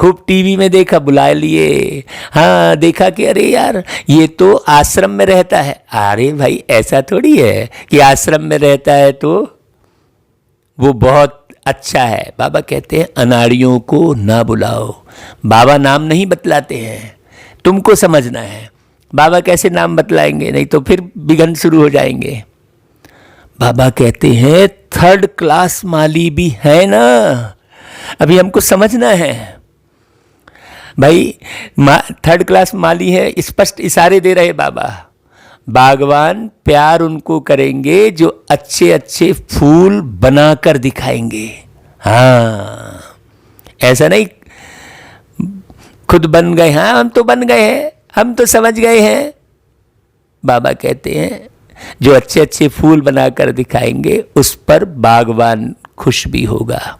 खूब टीवी में देखा बुला लिए। हाँ, देखा कि अरे यार ये तो आश्रम में रहता है। अरे भाई ऐसा थोड़ी है कि आश्रम में रहता है तो वो बहुत अच्छा है। बाबा कहते हैं अनाड़ियों को ना बुलाओ। बाबा नाम नहीं बतलाते हैं, तुमको समझना है। बाबा कैसे नाम बतलाएंगे, नहीं तो फिर बिघन शुरू हो जाएंगे। बाबा कहते हैं 3rd क्लास माली भी है ना, अभी हमको समझना है भाई। 3rd क्लास माली है, स्पष्ट इशारे दे रहे बाबा। बागवान प्यार उनको करेंगे जो अच्छे अच्छे फूल बनाकर दिखाएंगे। हाँ, ऐसा नहीं खुद बन गए, हाँ हम तो बन गए हैं, हम तो समझ गए हैं। बाबा कहते हैं जो अच्छे अच्छे फूल बनाकर दिखाएंगे उस पर बागवान खुश भी होगा।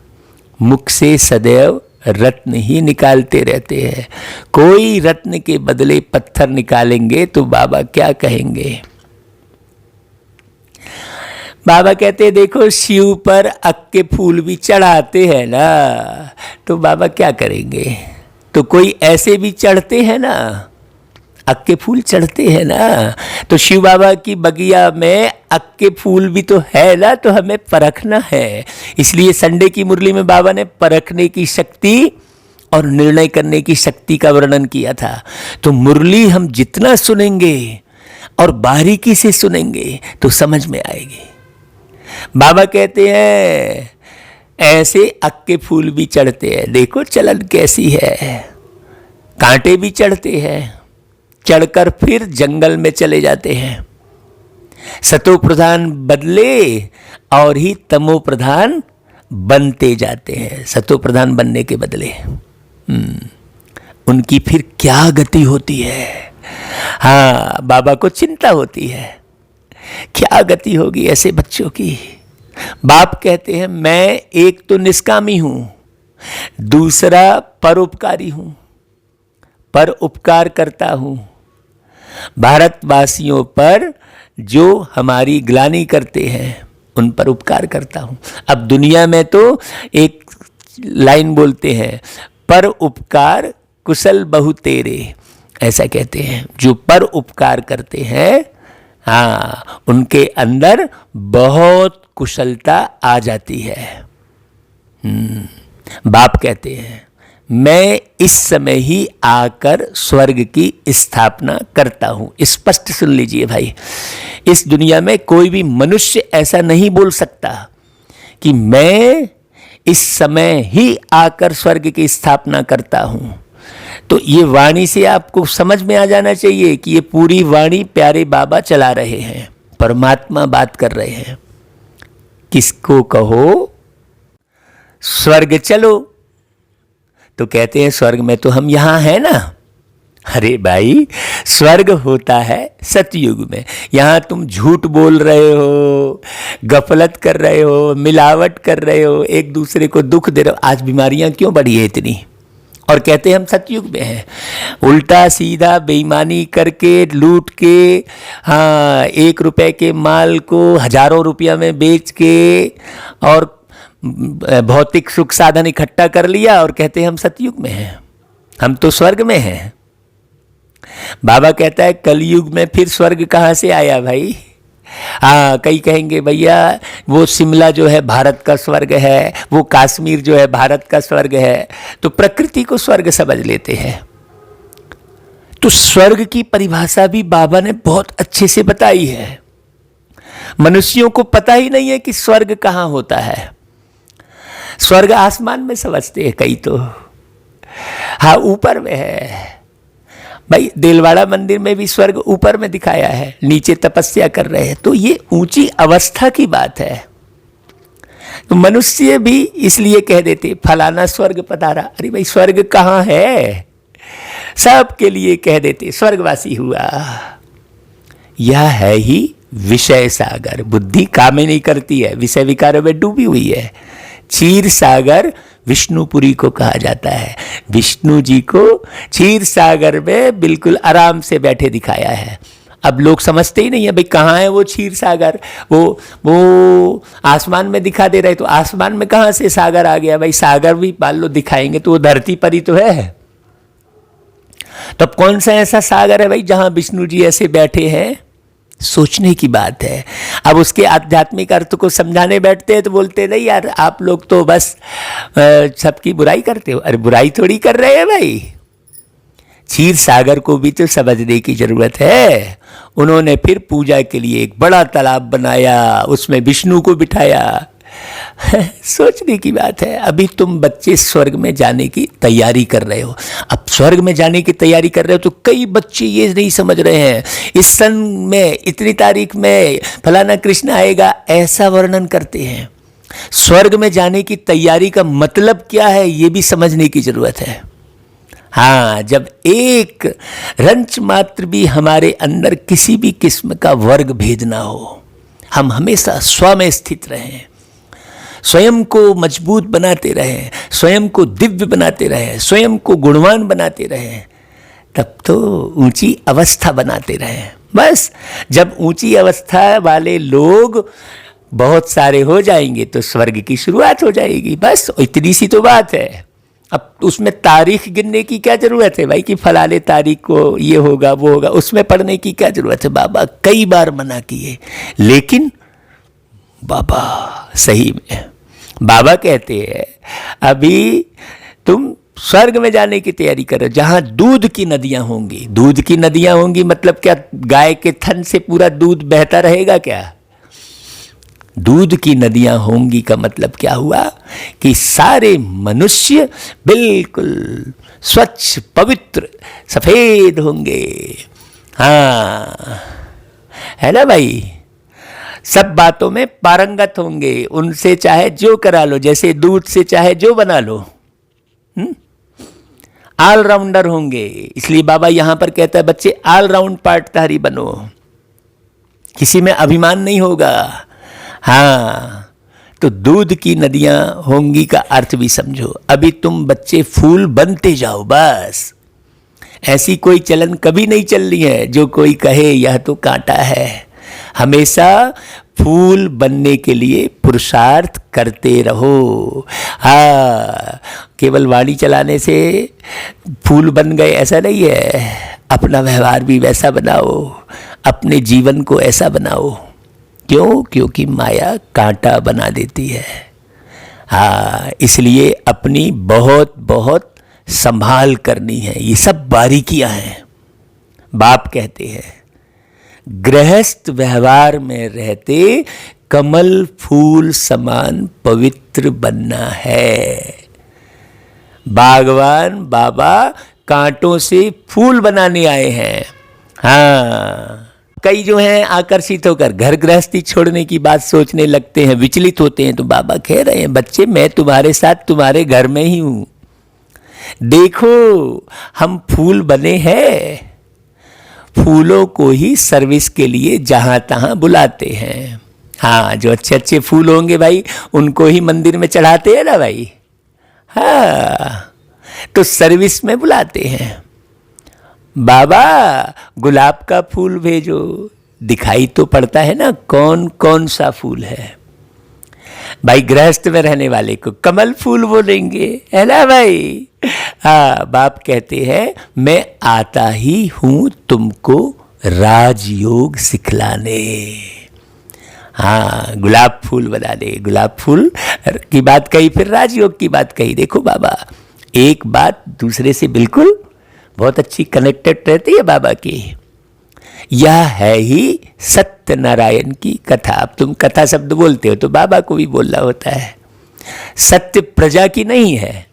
मुख से सदैव रत्न ही निकालते रहते हैं, कोई रत्न के बदले पत्थर निकालेंगे तो बाबा क्या कहेंगे। बाबा कहते हैं देखो शिव पर अक के फूल भी चढ़ाते हैं ना, तो बाबा क्या करेंगे। तो कोई ऐसे भी चढ़ते हैं ना, अक के फूल चढ़ते हैं ना, तो शिव बाबा की बगिया में अक के फूल भी तो है ना, तो हमें परखना है। इसलिए संडे की मुरली में बाबा ने परखने की शक्ति और निर्णय करने की शक्ति का वर्णन किया था। तो मुरली हम जितना सुनेंगे और बारीकी से सुनेंगे तो समझ में आएगी। बाबा कहते हैं ऐसे अक के फूल भी चढ़ते हैं, देखो चलन कैसी है, कांटे भी चढ़ते हैं, चढ़कर फिर जंगल में चले जाते हैं। सतो प्रधान बदले और ही तमो प्रधान बनते जाते हैं, सतो प्रधान बनने के बदले। उनकी फिर क्या गति होती है। हाँ, बाबा को चिंता होती है, क्या गति होगी ऐसे बच्चों की। बाप कहते हैं मैं एक तो निष्कामी हूं, दूसरा परोपकारी हूं, पर उपकार करता हूं। भारतवासियों पर जो हमारी ग्लानि करते हैं उन पर उपकार करता हूं। अब दुनिया में तो एक लाइन बोलते हैं, पर उपकार कुशल बहु तेरे, ऐसा कहते हैं। जो पर उपकार करते हैं, हाँ, उनके अंदर बहुत कुशलता आ जाती है। बाप कहते हैं मैं इस समय ही आकर स्वर्ग की स्थापना करता हूं। स्पष्ट सुन लीजिए भाई, इस दुनिया में कोई भी मनुष्य ऐसा नहीं बोल सकता कि मैं इस समय ही आकर स्वर्ग की स्थापना करता हूं। तो ये वाणी से आपको समझ में आ जाना चाहिए कि ये पूरी वाणी प्यारे बाबा चला रहे हैं, परमात्मा बात कर रहे हैं। किसको कहो स्वर्ग चलो, तो कहते हैं स्वर्ग में तो हम यहां हैं ना। अरे भाई, स्वर्ग होता है सतयुग में। यहां तुम झूठ बोल रहे हो, गफलत कर रहे हो, मिलावट कर रहे हो, एक दूसरे को दुख दे रहे हो। आज बीमारियां क्यों बढ़ी है इतनी, और कहते हैं हम सतयुग में हैं। उल्टा सीधा बेईमानी करके लूट के, हाँ, 1 रुपए के माल को हजारों रुपया में बेच के और भौतिक सुख साधन इकट्ठा कर लिया और कहते हैं हम सतयुग में हैं, हम तो स्वर्ग में हैं। बाबा कहता है कलयुग में फिर स्वर्ग कहाँ से आया भाई। हाँ, कई कहेंगे भैया वो शिमला जो है भारत का स्वर्ग है, वो कश्मीर जो है भारत का स्वर्ग है, तो प्रकृति को स्वर्ग समझ लेते हैं। तो स्वर्ग की परिभाषा भी बाबा ने बहुत अच्छे से बताई है। मनुष्यों को पता ही नहीं है कि स्वर्ग कहाँ होता है। स्वर्ग आसमान में समझते हैं कई तो, हाँ ऊपर में है भाई। देलवाड़ा मंदिर में भी स्वर्ग ऊपर में दिखाया है, नीचे तपस्या कर रहे हैं, तो ये ऊंची अवस्था की बात है। तो मनुष्य भी इसलिए कह देते फलाना स्वर्ग पधारा। अरे भाई स्वर्ग कहाँ है, सबके लिए कह देते स्वर्गवासी हुआ। यह है ही विषय सागर, बुद्धि काम ही नहीं करती है, विषय विकारों में डूबी हुई है। क्षीर सागर विष्णुपुरी को कहा जाता है। विष्णु जी को क्षीर सागर में बिल्कुल आराम से बैठे दिखाया है। अब लोग समझते ही नहीं है भाई कहाँ है वो क्षीर सागर। वो आसमान में दिखा दे रहे, तो आसमान में कहाँ से सागर आ गया भाई। सागर भी मान लो दिखाएंगे तो वो धरती पर ही तो है। तब कौन सा ऐसा सागर है भाई जहां विष्णु जी ऐसे बैठे हैं। सोचने की बात है। अब उसके आध्यात्मिक अर्थ को समझाने बैठते हैं तो बोलते नहीं यार आप लोग तो बस सबकी बुराई करते हो। अरे बुराई थोड़ी कर रहे हैं भाई, क्षीर सागर को भी तो समझने की जरूरत है। उन्होंने फिर पूजा के लिए एक बड़ा तालाब बनाया, उसमें विष्णु को बिठाया, सोचने की बात है। अभी तुम बच्चे स्वर्ग में जाने की तैयारी कर रहे हो। अब स्वर्ग में जाने की तैयारी कर रहे हो तो कई बच्चे ये नहीं समझ रहे हैं, इस सन में इतनी तारीख में फलाना कृष्ण आएगा, ऐसा वर्णन करते हैं। स्वर्ग में जाने की तैयारी का मतलब क्या है ये भी समझने की जरूरत है। हाँ, जब एक रंच मात्र भी हमारे अंदर किसी भी किस्म का वर्ग भेद ना हो, हम हमेशा स्व में स्थित रहें, स्वयं को मजबूत बनाते रहें, स्वयं को दिव्य बनाते रहें, स्वयं को गुणवान बनाते रहें, तब तो ऊंची अवस्था बनाते रहें। बस जब ऊंची अवस्था वाले लोग बहुत सारे हो जाएंगे तो स्वर्ग की शुरुआत हो जाएगी। बस इतनी सी तो बात है। अब उसमें तारीख गिनने की क्या जरूरत है भाई कि फलाने तारीख को ये होगा वो होगा, उसमें पढ़ने की क्या जरूरत है। बाबा कई बार मना किए, लेकिन बाबा सही में बाबा कहते हैं अभी तुम स्वर्ग में जाने की तैयारी करो जहां दूध की नदियां होंगी। दूध की नदियां होंगी मतलब क्या, गाय के थन से पूरा दूध बहता रहेगा क्या? दूध की नदियां होंगी का मतलब क्या हुआ कि सारे मनुष्य बिल्कुल स्वच्छ पवित्र सफेद होंगे। हाँ, है ना भाई, सब बातों में पारंगत होंगे, उनसे चाहे जो करा लो, जैसे दूध से चाहे जो बना लो, ऑलराउंडर होंगे। इसलिए बाबा यहां पर कहता है बच्चे ऑलराउंड पार्टधारी बनो, किसी में अभिमान नहीं होगा। हाँ, तो दूध की नदियां होंगी का अर्थ भी समझो। अभी तुम बच्चे फूल बनते जाओ, बस ऐसी कोई चलन कभी नहीं चल रही है जो कोई कहे यह तो कांटा है। हमेशा फूल बनने के लिए पुरुषार्थ करते रहो। हाँ, केवल वाणी चलाने से फूल बन गए ऐसा नहीं है। अपना व्यवहार भी वैसा बनाओ, अपने जीवन को ऐसा बनाओ। क्यों? क्योंकि माया कांटा बना देती है। हाँ, इसलिए अपनी बहुत बहुत संभाल करनी है। ये सब बारीकियां हैं। बाप कहते हैं गृहस्थ व्यवहार में रहते कमल फूल समान पवित्र बनना है। बागवान बाबा कांटों से फूल बनाने आए हैं। हाँ, कई जो हैं आकर्षित होकर घर गृहस्थी छोड़ने की बात सोचने लगते हैं, विचलित होते हैं, तो बाबा कह रहे हैं बच्चे मैं तुम्हारे साथ तुम्हारे घर में ही हूं। देखो हम फूल बने हैं, फूलों को ही सर्विस के लिए जहां तहां बुलाते हैं। हाँ, जो अच्छे अच्छे फूल होंगे भाई उनको ही मंदिर में चढ़ाते हैं ना भाई। हाँ, तो सर्विस में बुलाते हैं। बाबा गुलाब का फूल भेजो, दिखाई तो पड़ता है ना कौन कौन सा फूल है। भाई गृहस्थ में रहने वाले को कमल फूल बोलेंगे, है ना भाई। हाँ, बाप कहते हैं मैं आता ही हूं तुमको राजयोग सिखलाने। हाँ, गुलाब फूल बना दे, गुलाब फूल की बात कही फिर राजयोग की बात कही। देखो बाबा एक बात दूसरे से बिल्कुल बहुत अच्छी कनेक्टेड रहती है बाबा की। यह है ही सत्यनारायण की कथा। अब तुम कथा शब्द बोलते हो तो बाबा को भी बोलना होता है। सत्य प्रजा की नहीं है,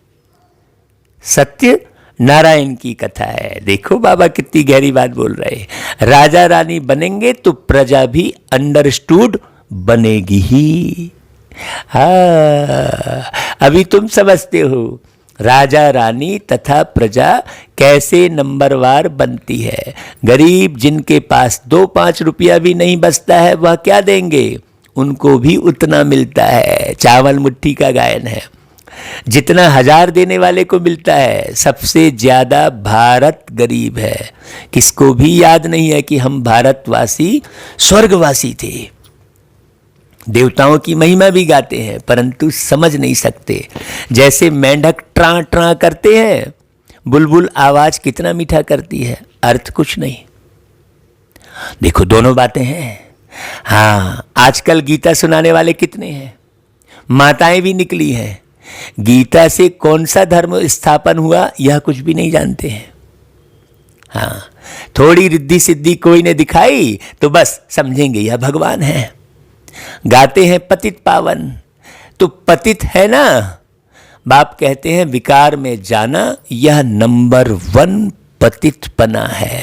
सत्य नारायण की कथा है। देखो बाबा कितनी गहरी बात बोल रहे हैं। राजा रानी बनेंगे तो प्रजा भी अंडरस्टूड बनेगी ही। हाँ, अभी तुम समझते हो राजा रानी तथा प्रजा कैसे नंबरवार बनती है। गरीब जिनके पास 2-5 रुपया भी नहीं बचता है वह क्या देंगे, उनको भी उतना मिलता है। चावल मुट्ठी का गायन है। जितना 1000 देने वाले को मिलता है, सबसे ज्यादा भारत गरीब है। किसको भी याद नहीं है कि हम भारतवासी स्वर्गवासी थे। देवताओं की महिमा भी गाते हैं परंतु समझ नहीं सकते। जैसे मेंढक ट्रां ट्रां करते हैं, बुलबुल आवाज कितना मीठा करती है, अर्थ कुछ नहीं। देखो दोनों बातें हैं। हाँ, आजकल गीता सुनाने वाले कितने हैं, माताएं भी निकली हैं। गीता से कौन सा धर्म स्थापन हुआ यह कुछ भी नहीं जानते हैं। हाँ, थोड़ी रिद्धि सिद्धि कोई ने दिखाई तो बस समझेंगे यह भगवान है। गाते हैं पतित पावन, तो पतित है ना, बाप कहते हैं विकार में जाना यह नंबर 1 पतितपना है।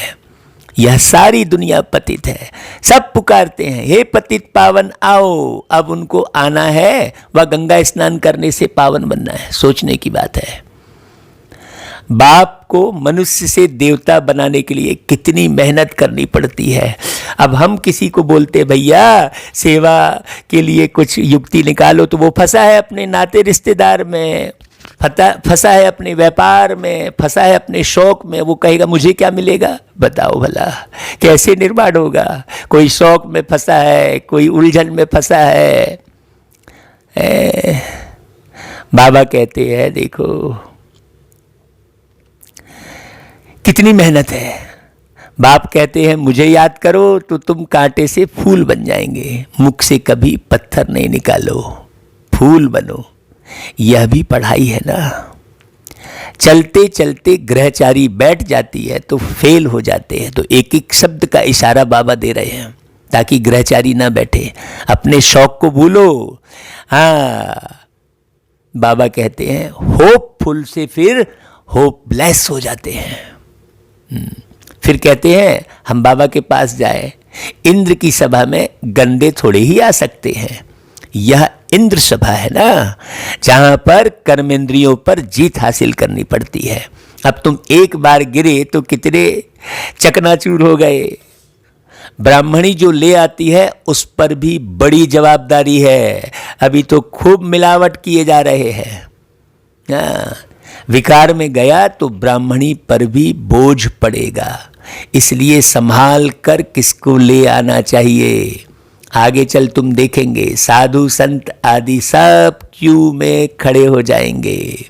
यह सारी दुनिया पतित है, सब पुकारते हैं हे पतित पावन आओ। अब उनको आना है, वह गंगा स्नान करने से पावन बनना है। सोचने की बात है, बाप को मनुष्य से देवता बनाने के लिए कितनी मेहनत करनी पड़ती है। अब हम किसी को बोलते भैया सेवा के लिए कुछ युक्ति निकालो, तो वो फंसा है अपने नाते रिश्तेदार में, फंसा है अपने व्यापार में, फंसा है अपने शौक में। वो कहेगा मुझे क्या मिलेगा, बताओ भला कैसे निर्माण होगा। कोई शौक में फंसा है, कोई उलझन में फंसा है। बाबा कहते हैं देखो कितनी मेहनत है। बाप कहते हैं मुझे याद करो तो तुम कांटे से फूल बन जाएंगे, मुख से कभी पत्थर नहीं निकालो, फूल बनो। यह भी पढ़ाई है ना। चलते चलते ग्रहचारी बैठ जाती है तो फेल हो जाते हैं, तो एक एक शब्द का इशारा बाबा दे रहे हैं ताकि ग्रहचारी ना बैठे। अपने शौक को भूलो। हाँ, बाबा कहते हैं होपफुल से फिर होपलेस हो जाते हैं। फिर कहते हैं हम बाबा के पास जाए, इंद्र की सभा में गंदे थोड़े ही आ सकते हैं। यह इंद्र सभा है ना, जहां पर कर्मेंद्रियों पर जीत हासिल करनी पड़ती है। अब तुम एक बार गिरे तो कितने चकनाचूर हो गए। ब्राह्मणी जो ले आती है उस पर भी बड़ी जवाबदारी है। अभी तो खूब मिलावट किए जा रहे हैं। विकार में गया तो ब्राह्मणी पर भी बोझ पड़ेगा, इसलिए संभाल कर किसको ले आना चाहिए। आगे चल तुम देखेंगे साधु संत आदि सब क्यू में खड़े हो जाएंगे।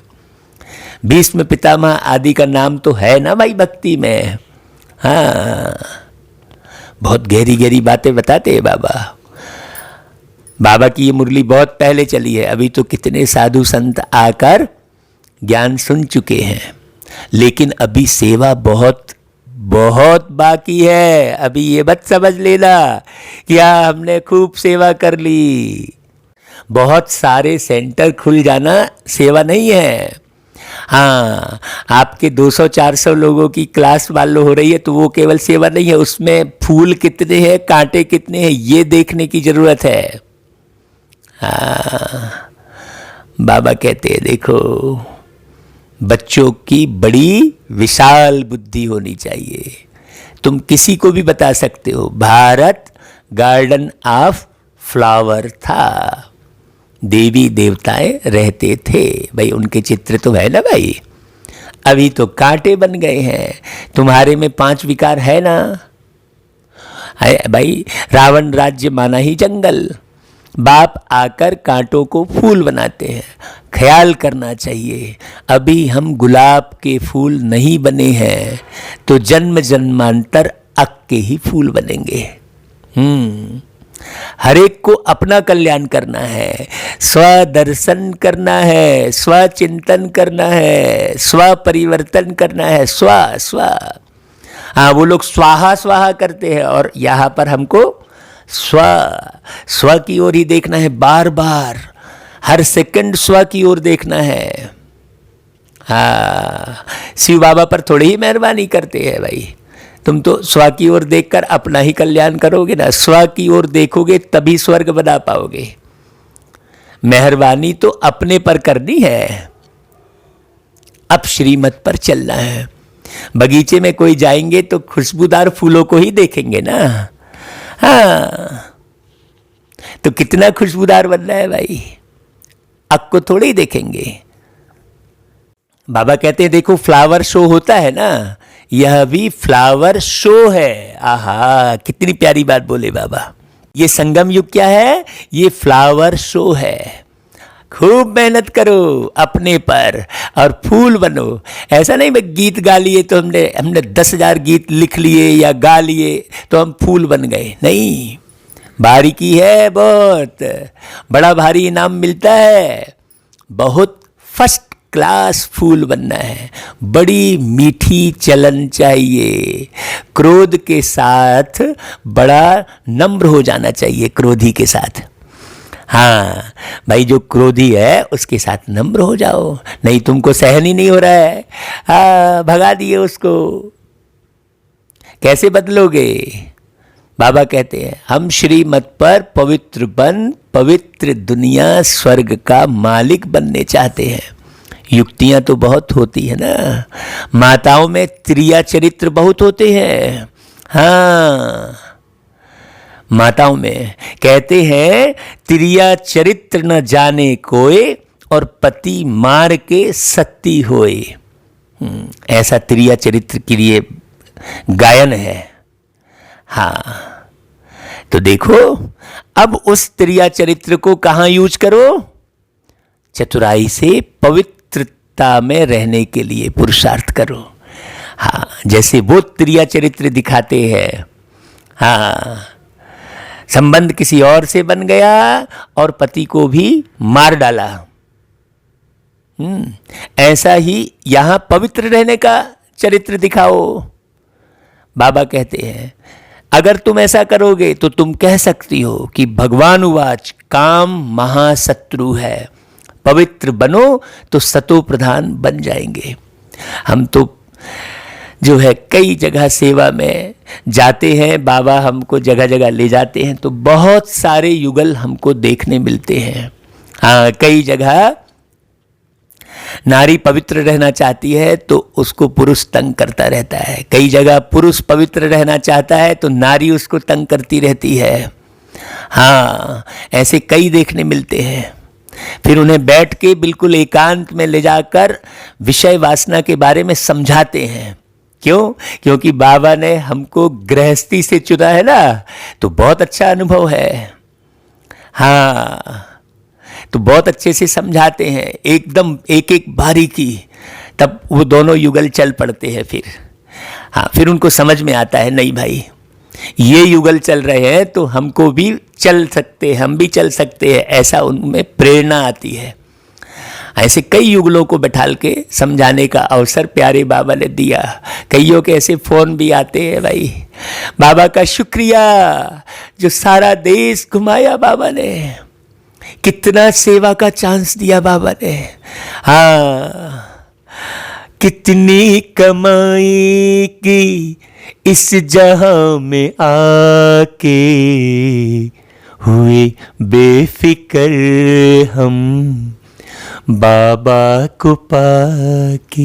भीष्म पितामह आदि का नाम तो है ना भाई भक्ति में। हाँ, बहुत गहरी गहरी बातें बताते हैं बाबा। बाबा की ये मुरली बहुत पहले चली है, अभी तो कितने साधु संत आकर ज्ञान सुन चुके हैं, लेकिन अभी सेवा बहुत बहुत बाकी है। अभी ये मत समझ लेना क्या हमने खूब सेवा कर ली। बहुत सारे सेंटर खुल जाना सेवा नहीं है। हाँ, आपके 200-400 लोगों की क्लास मान लो हो रही है तो वो केवल सेवा नहीं है, उसमें फूल कितने हैं, कांटे कितने हैं, ये देखने की जरूरत है। हाँ, बाबा कहते हैं देखो बच्चों की बड़ी विशाल बुद्धि होनी चाहिए। तुम किसी को भी बता सकते हो भारत गार्डन ऑफ फ्लावर था, देवी देवताएं रहते थे। भाई उनके चित्र तो है ना भाई, अभी तो कांटे बन गए हैं। तुम्हारे में 5 विकार है ना। है भाई, रावण राज्य माना ही जंगल। बाप आकर कांटों को फूल बनाते हैं। ख्याल करना चाहिए, अभी हम गुलाब के फूल नहीं बने हैं तो जन्म जन्मांतर अक के ही फूल बनेंगे। हर एक को अपना कल्याण करना है, स्वदर्शन करना है, स्वचिंतन करना है, स्व परिवर्तन करना है। स्व हाँ, वो लोग स्वाहा स्वाहा करते हैं और यहाँ पर हमको स्व की ओर ही देखना है। बार बार हर सेकंड स्व की ओर देखना है। हाँ, शिव बाबा पर थोड़ी ही मेहरबानी करते हैं भाई। तुम तो स्व की ओर देखकर अपना ही कल्याण करोगे ना। स्व की ओर देखोगे तभी स्वर्ग बना पाओगे। मेहरबानी तो अपने पर करनी है, अब श्रीमत पर चलना है। बगीचे में कोई जाएंगे तो खुशबूदार फूलों को ही देखेंगे ना। हाँ, तो कितना खुशबूदार बनना है भाई, अक को थोड़े ही देखेंगे। बाबा कहते हैं देखो फ्लावर शो होता है ना, यह भी फ्लावर शो है। आहा, कितनी प्यारी बात बोले बाबा। ये संगम युग क्या है, ये फ्लावर शो है। खूब मेहनत करो अपने पर और फूल बनो। ऐसा नहीं मैं गीत गा लिए तो हमने 10,000 गीत लिख लिए या गा लिए तो हम फूल बन गए। नहीं, बारीकी है, बहुत बड़ा भारी इनाम मिलता है। बहुत फर्स्ट क्लास फूल बनना है। बड़ी मीठी चलन चाहिए। क्रोध के साथ बड़ा नम्र हो जाना चाहिए, क्रोधी के साथ। हाँ भाई, जो क्रोधी है उसके साथ नम्र हो जाओ, नहीं तुमको सहन ही नहीं हो रहा है, हाँ भगा दिए उसको। कैसे बदलोगे? बाबा कहते हैं हम श्रीमत पर पवित्र बन पवित्र दुनिया स्वर्ग का मालिक बनने चाहते हैं। युक्तियां तो बहुत होती है ना, माताओं में त्रिया चरित्र बहुत होते हैं। हाँ, माताओं में कहते हैं त्रिया चरित्र न जाने कोई और पति मार के सती होए। ऐसा त्रिया चरित्र के लिए गायन है। हाँ, तो देखो अब उस त्रिया चरित्र को कहां यूज करो? चतुराई से पवित्रता में रहने के लिए पुरुषार्थ करो। हाँ, जैसे वो त्रिया चरित्र दिखाते हैं। हाँ, संबंध किसी और से बन गया और पति को भी मार डाला। ऐसा ही यहां पवित्र रहने का चरित्र दिखाओ। बाबा कहते हैं अगर तुम ऐसा करोगे तो तुम कह सकती हो कि भगवान उवाच काम महाशत्रु है, पवित्र बनो तो सतो प्रधान बन जाएंगे। हम तो जो है कई जगह सेवा में जाते हैं, बाबा हमको जगह जगह ले जाते हैं तो बहुत सारे युगल हमको देखने मिलते हैं। हाँ, कई जगह नारी पवित्र रहना चाहती है तो उसको पुरुष तंग करता रहता है, कई जगह पुरुष पवित्र रहना चाहता है तो नारी उसको तंग करती रहती है। हाँ, ऐसे कई देखने मिलते हैं। फिर उन्हें बैठ के बिल्कुल एकांत में ले जाकर विषय वासना के बारे में समझाते हैं। क्यों? क्योंकि बाबा ने हमको गृहस्थी से चुना है ना, तो बहुत अच्छा अनुभव है। हाँ, तो बहुत अच्छे से समझाते हैं एकदम एक एक बारीकी, तब वो दोनों युगल चल पड़ते हैं। फिर हाँ, फिर उनको समझ में आता है नहीं भाई ये युगल चल रहे हैं तो हमको भी चल सकते हैं, हम भी चल सकते हैं, ऐसा उनमें प्रेरणा आती है। ऐसे कई युगलों को बैठाल के समझाने का अवसर प्यारे बाबा ने दिया। कईयों के ऐसे फोन भी आते हैं भाई, बाबा का शुक्रिया जो सारा देश घुमाया बाबा ने, कितना सेवा का चांस दिया बाबा ने। हाँ, कितनी कमाई की इस जहां में आके, हुए बेफिक्र हम बाबा को पाके,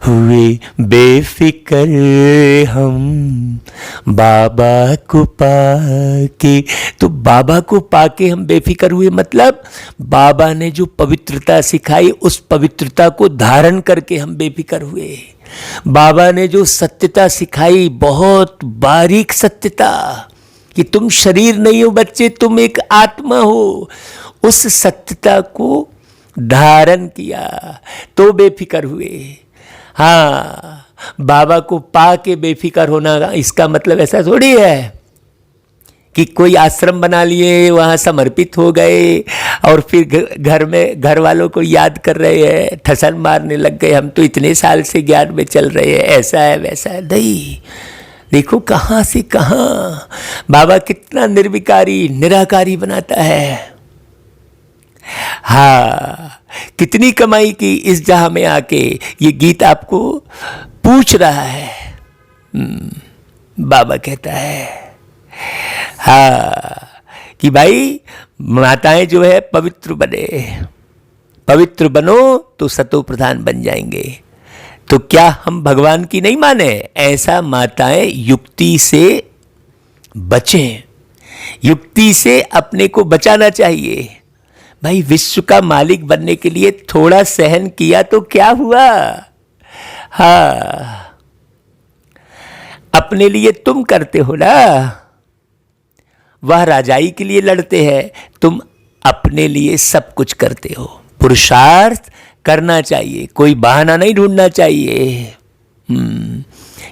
हुए बेफिक्र हम बाबा को पाके। तो बाबा को पाके हम बेफिक्र हुए, मतलब बाबा ने जो पवित्रता सिखाई उस पवित्रता को धारण करके हम बेफिक्र हुए। बाबा ने जो सत्यता सिखाई, बहुत बारीक सत्यता, कि तुम शरीर नहीं हो बच्चे, तुम एक आत्मा हो, उस सत्यता को धारण किया तो बेफिक्र हुए। हाँ, बाबा को पाके बेफिक्र होना इसका मतलब ऐसा थोड़ी है कि कोई आश्रम बना लिए, वहाँ समर्पित हो गए और फिर घर में घर वालों को याद कर रहे हैं, ठसन मारने लग गए, हम तो इतने साल से ज्ञान में चल रहे हैं, ऐसा है वैसा है। नहीं, देखो कहाँ से कहाँ बाबा कितना निर्विकारी निराकारी बनाता है। हाँ, कितनी कमाई की इस जहां में आके, ये गीत आपको पूछ रहा है। बाबा कहता है हाँ कि भाई माताएं जो है पवित्र बने, पवित्र बनो तो सतो प्रधान बन जाएंगे। तो क्या हम भगवान की नहीं माने? ऐसा माताएं युक्ति से बचें, युक्ति से अपने को बचाना चाहिए। भाई विश्व का मालिक बनने के लिए थोड़ा सहन किया तो क्या हुआ? हाँ, अपने लिए तुम करते हो ना, वह राजाई के लिए लड़ते हैं, तुम अपने लिए सब कुछ करते हो। पुरुषार्थ करना चाहिए, कोई बहाना नहीं ढूंढना चाहिए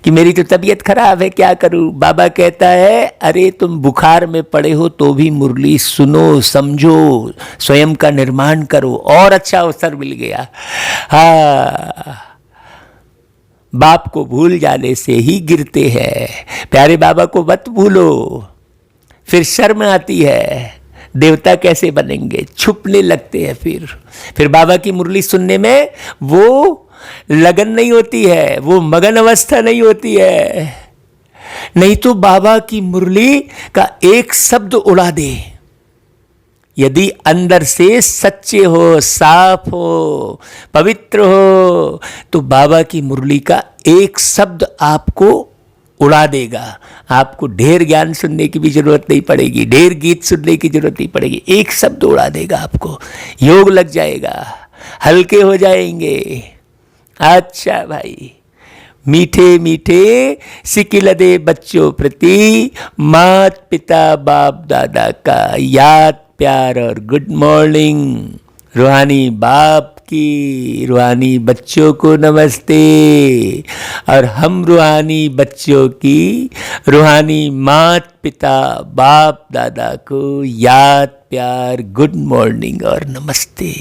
कि मेरी तो तबीयत खराब है क्या करूं। बाबा कहता है अरे तुम बुखार में पड़े हो तो भी मुरली सुनो, समझो, स्वयं का निर्माण करो, और अच्छा अवसर मिल गया। हाँ, बाप को भूल जाने से ही गिरते हैं, प्यारे बाबा को मत भूलो, फिर शर्म आती है। देवता कैसे बनेंगे, छुपने लगते हैं। फिर बाबा की मुरली सुनने में वो लगन नहीं होती है, वो मगन अवस्था नहीं होती है। नहीं तो बाबा की मुरली का एक शब्द उड़ा दे, यदि अंदर से सच्चे हो, साफ हो, पवित्र हो, तो बाबा की मुरली का एक शब्द आपको उड़ा देगा। आपको ढेर ज्ञान सुनने की भी जरूरत नहीं पड़ेगी, ढेर गीत सुनने की जरूरत नहीं पड़ेगी, एक शब्द उड़ा देगा आपको, योग लग जाएगा, हल्के हो जाएंगे। अच्छा भाई, मीठे मीठे सिकिलदे बच्चों प्रति मात पिता बाप दादा का याद, प्यार और गुड मॉर्निंग। रूहानी बाप की रूहानी बच्चों को नमस्ते, और हम रूहानी बच्चों की रूहानी मात पिता बाप दादा को याद, प्यार, गुड मॉर्निंग और नमस्ते।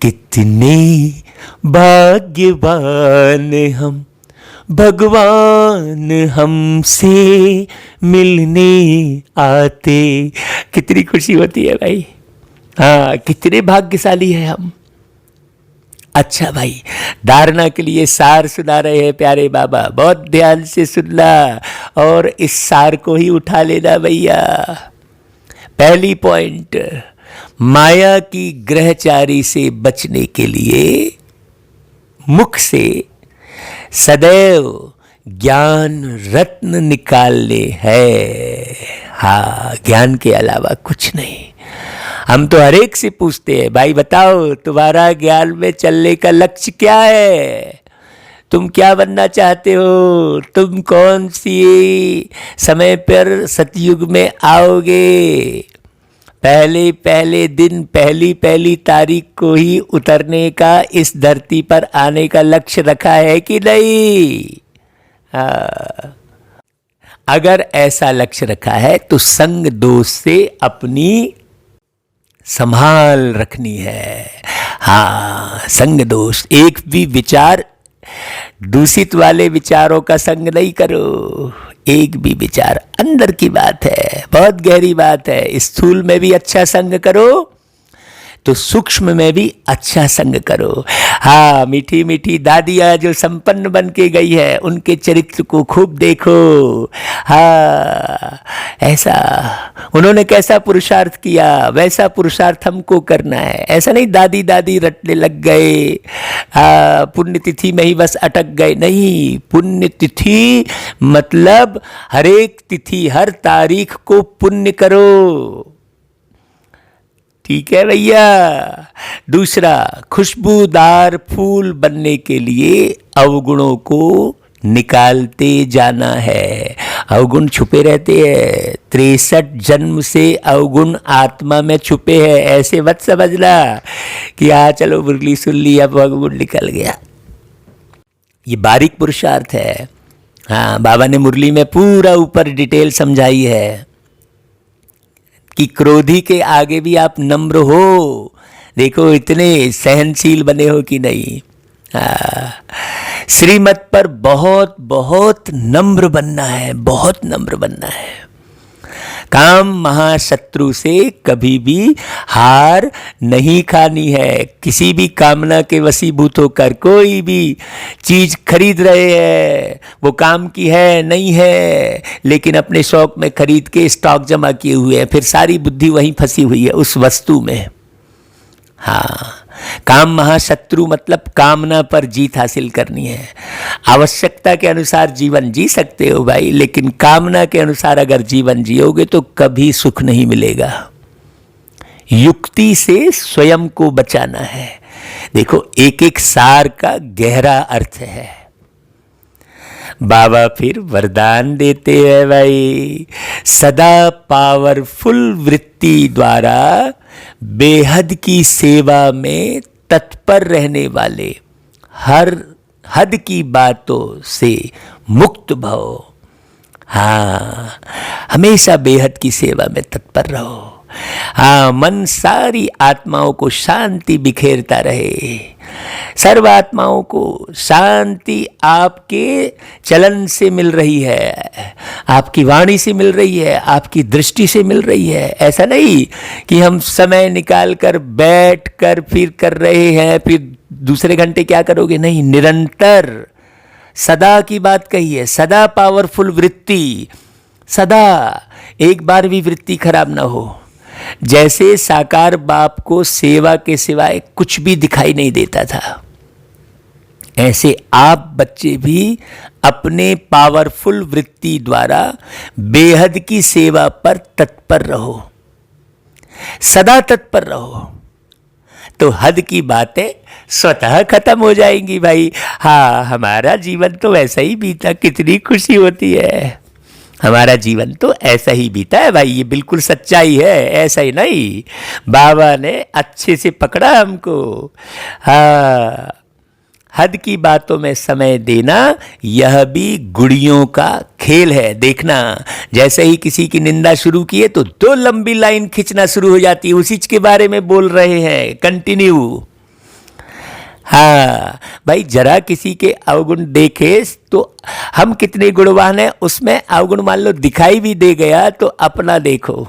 कितने भाग्यवान हम, भगवान हमसे मिलने आते। कितनी खुशी होती है भाई, हाँ, कितने भाग्यशाली है हम। अच्छा भाई, धारणा के लिए सार सुना रहे हैं प्यारे बाबा, बहुत ध्यान से सुनना और इस सार को ही उठा लेना भैया। पहली पॉइंट, माया की ग्रहचारी से बचने के लिए मुख से सदैव ज्ञान रत्न निकालने हैं। हाँ, ज्ञान के अलावा कुछ नहीं। हम तो हर एक से पूछते हैं, भाई बताओ तुम्हारा ज्ञान में चलने का लक्ष्य क्या है, तुम क्या बनना चाहते हो, तुम कौन सी समय पर सतयुग में आओगे। पहले पहले दिन, पहली पहली तारीख को ही उतरने का, इस धरती पर आने का लक्ष्य रखा है कि नहीं? अगर ऐसा लक्ष्य रखा है तो संग दोष से अपनी संभाल रखनी है। हाँ, संग दोष, एक भी विचार दूषित वाले विचारों का संग नहीं करो। एक भी विचार, अंदर की बात है, बहुत गहरी बात है। स्थूल में भी अच्छा संग करो तो सूक्ष्म में भी अच्छा संग करो। हाँ, मीठी मीठी दादियाँ जो संपन्न बन के गई है, उनके चरित्र को खूब देखो। हाँ, ऐसा उन्होंने कैसा पुरुषार्थ किया, वैसा पुरुषार्थ हमको करना है। ऐसा नहीं दादी दादी रटने लग गए, पुण्यतिथि में ही बस अटक गए। नहीं, पुण्यतिथि मतलब हर एक तिथि, हर तारीख को पुण्य करो। ठीक है भैया। दूसरा, खुशबूदार फूल बनने के लिए अवगुणों को निकालते जाना है। अवगुण छुपे रहते हैं, 63 जन्म से अवगुण आत्मा में छुपे हैं। ऐसे मत समझना कि हाँ चलो मुरली सुन ली अब अवगुण निकल गया। ये बारीक पुरुषार्थ है। हाँ, बाबा ने मुरली में पूरा ऊपर डिटेल समझाई है कि क्रोधी के आगे भी आप नम्र हो। देखो इतने सहनशील बने हो कि नहीं। श्रीमत पर बहुत बहुत नम्र बनना है, बहुत नम्र बनना है। काम महाशत्रु से कभी भी हार नहीं खानी है। किसी भी कामना के वशीभूत होकर कोई भी चीज खरीद रहे हैं, वो काम की है नहीं है, लेकिन अपने शौक में खरीद के स्टॉक जमा किए हुए हैं, फिर सारी बुद्धि वहीं फंसी हुई है उस वस्तु में। हाँ, काम महाशत्रु मतलब कामना पर जीत हासिल करनी है। आवश्यकता के अनुसार जीवन जी सकते हो भाई, लेकिन कामना के अनुसार अगर जीवन जियोगे तो कभी सुख नहीं मिलेगा। युक्ति से स्वयं को बचाना है। देखो, एक एक सार का गहरा अर्थ है। बाबा फिर वरदान देते हैं भाई, सदा पावरफुल वृत्ति द्वारा बेहद की सेवा में तत्पर रहने वाले, हर हद की बातों से मुक्त भव। हाँ, हमेशा बेहद की सेवा में तत्पर रहो। हाँ, मन सारी आत्माओं को शांति बिखेरता रहे। सर्व आत्माओं को शांति आपके चलन से मिल रही है, आपकी वाणी से मिल रही है, आपकी दृष्टि से मिल रही है। ऐसा नहीं कि हम समय निकाल कर बैठ कर फिर कर रहे हैं, फिर दूसरे घंटे क्या करोगे, नहीं, निरंतर सदा की बात कही है। सदा पावरफुल वृत्ति, सदा, एक बार भी वृत्ति खराब ना हो। जैसे साकार बाप को सेवा के सिवाय कुछ भी दिखाई नहीं देता था, ऐसे आप बच्चे भी अपने पावरफुल वृत्ति द्वारा बेहद की सेवा पर तत्पर रहो, सदा तत्पर रहो, तो हद की बातें स्वतः खत्म हो जाएंगी भाई। हाँ, हमारा जीवन तो वैसा ही बीता, कितनी खुशी होती है। हमारा जीवन तो ऐसा ही बीता है भाई, ये बिल्कुल सच्चाई है, ऐसा ही नहीं। बाबा ने अच्छे से पकड़ा हमको। हाँ, हद की बातों में समय देना यह भी गुड़ियों का खेल है। देखना, जैसे ही किसी की निंदा शुरू किए तो 2 लंबी लाइन खींचना शुरू हो जाती है, उसी के बारे में बोल रहे हैं, कंटिन्यू। हाँ भाई, जरा किसी के अवगुण देखे तो हम कितने गुणवान हैं, उसमें अवगुण मान लो दिखाई भी दे गया तो अपना देखो।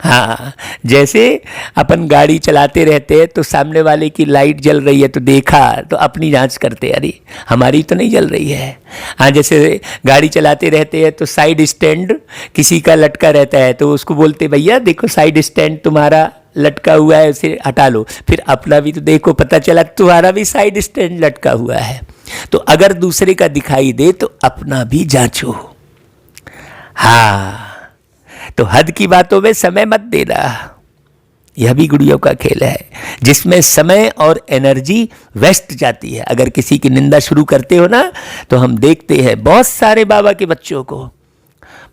हाँ, जैसे अपन गाड़ी चलाते रहते हैं तो सामने वाले की लाइट जल रही है तो देखा तो अपनी जांच करते, अरे हमारी तो नहीं जल रही है। हाँ, जैसे गाड़ी चलाते रहते हैं तो साइड स्टैंड किसी का लटका रहता है तो उसको बोलते, भैया देखो साइड स्टैंड तुम्हारा लटका हुआ है, उसे हटा लो। फिर अपना भी तो देखो, पता चला तुम्हारा भी साइड स्टैंड लटका हुआ है। तो अगर दूसरे का दिखाई दे तो अपना भी जांचो। हाँ, तो हद की बातों में समय मत देना, यह भी गुड़ियों का खेल है, जिसमें समय और एनर्जी वेस्ट जाती है। अगर किसी की निंदा शुरू करते हो ना, तो हम देखते हैं बहुत सारे बाबा के बच्चों को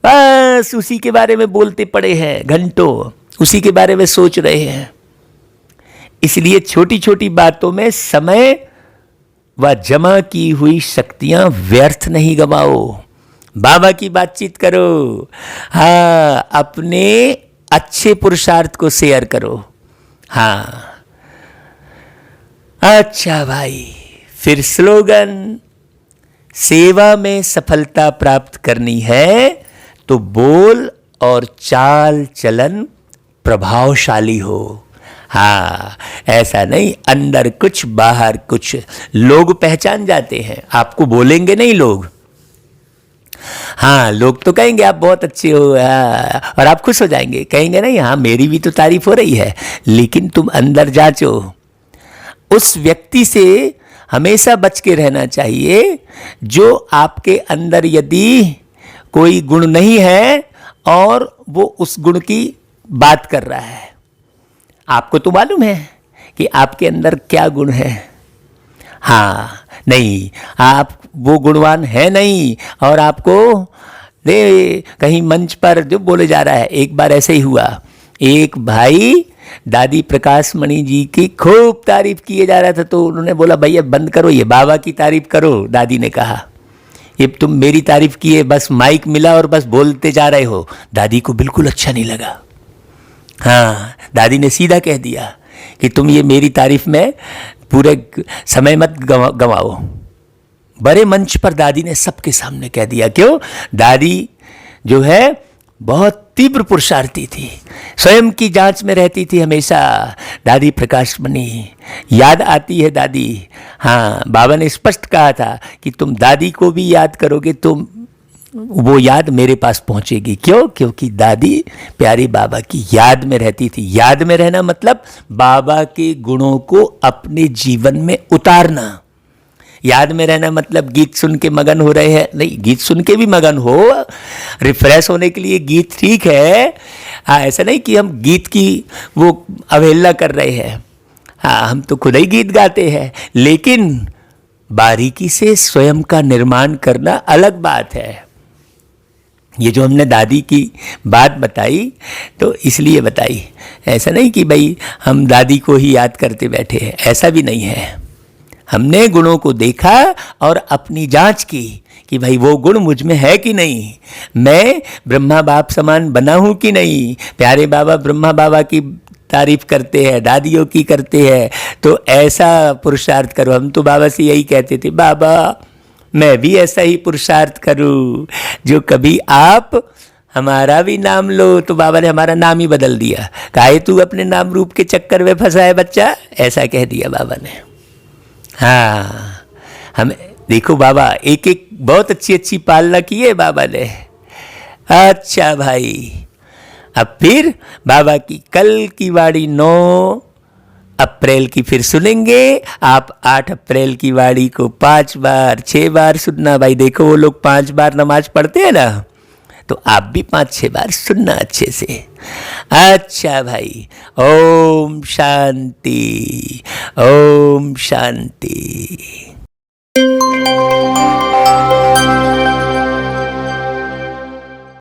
बस उसी के बारे में बोलते पड़े हैं, घंटों उसी के बारे में सोच रहे हैं। इसलिए छोटी छोटी बातों में समय व जमा की हुई शक्तियां व्यर्थ नहीं गवाओ। बाबा की बातचीत करो। हाँ, अपने अच्छे पुरुषार्थ को शेयर करो। हाँ, अच्छा भाई, फिर स्लोगन, सेवा में सफलता प्राप्त करनी है तो बोल और चाल चलन प्रभावशाली हो। हाँ, ऐसा नहीं अंदर कुछ बाहर कुछ, लोग पहचान जाते हैं, आपको बोलेंगे नहीं लोग। हाँ, लोग तो कहेंगे आप बहुत अच्छे हो, हाँ, और आप खुश हो जाएंगे, कहेंगे नहीं हाँ मेरी भी तो तारीफ हो रही है, लेकिन तुम अंदर जांचो। उस व्यक्ति से हमेशा बच के रहना चाहिए जो आपके अंदर यदि कोई गुण नहीं है और वो उस गुण की बात कर रहा है। आपको तो मालूम है कि आपके अंदर क्या गुण है। हाँ, नहीं, आप वो गुणवान है नहीं और आपको दे कहीं मंच पर जो बोले जा रहा है। एक बार ऐसे ही हुआ, एक भाई दादी प्रकाश मणि जी की खूब तारीफ किए जा रहा था, तो उन्होंने बोला भैया बंद करो, ये बाबा की तारीफ करो। दादी ने कहा ये तुम मेरी तारीफ किए, बस माइक मिला और बस बोलते जा रहे हो। दादी को बिल्कुल अच्छा नहीं लगा। हाँ, दादी ने सीधा कह दिया कि तुम ये मेरी तारीफ में पूरे समय मत गंवाओ। बड़े मंच पर दादी ने सबके सामने कह दिया। क्यों? दादी जो है बहुत तीव्र पुरुषार्थी थी, स्वयं की जांच में रहती थी हमेशा। दादी प्रकाश मणि याद आती है दादी। हाँ, बाबा ने स्पष्ट कहा था कि तुम दादी को भी याद करोगे तो वो याद मेरे पास पहुंचेगी। क्यों? क्योंकि दादी प्यारे बाबा की याद में रहती थी। याद में रहना मतलब बाबा के गुणों को अपने जीवन में उतारना। याद में रहना मतलब गीत सुन के मगन हो रहे हैं नहीं, गीत सुन के भी मगन हो, रिफ्रेश होने के लिए गीत ठीक है। हाँ, ऐसा नहीं कि हम गीत की वो अवहेलना कर रहे हैं। हाँ, हम तो खुद ही गीत गाते हैं, लेकिन बारीकी से स्वयं का निर्माण करना अलग बात है। ये जो हमने दादी की बात बताई तो इसलिए बताई, ऐसा नहीं कि भाई हम दादी को ही याद करते बैठे हैं, ऐसा भी नहीं है। हमने गुणों को देखा और अपनी जांच की कि भाई वो गुण मुझ में है कि नहीं, मैं ब्रह्मा बाप समान बना हूं कि नहीं, प्यारे बाबा ब्रह्मा बाबा की तारीफ करते हैं, दादियों की करते हैं। तो ऐसा पुरुषार्थ करो। हम तो बाबा से यही कहते थे, बाबा मैं भी ऐसा ही पुरुषार्थ करूं जो कभी आप हमारा भी नाम लो। तो बाबा ने हमारा नाम ही बदल दिया। काहे तू अपने नाम रूप के चक्कर में फंसा है बच्चा, ऐसा कह दिया बाबा ने। हाँ, हमें देखो बाबा एक एक बहुत अच्छी अच्छी पालना की है बाबा ने। अच्छा भाई, अब फिर बाबा की कल की वाणी 9 अप्रैल की फिर सुनेंगे। आप 8 अप्रैल की वाणी को 5 बार 6 बार सुनना। भाई देखो वो लोग 5 बार नमाज पढ़ते हैं ना, तो आप भी 5-6 बार सुनना अच्छे से। अच्छा भाई, ओम शांति, ओम शांति।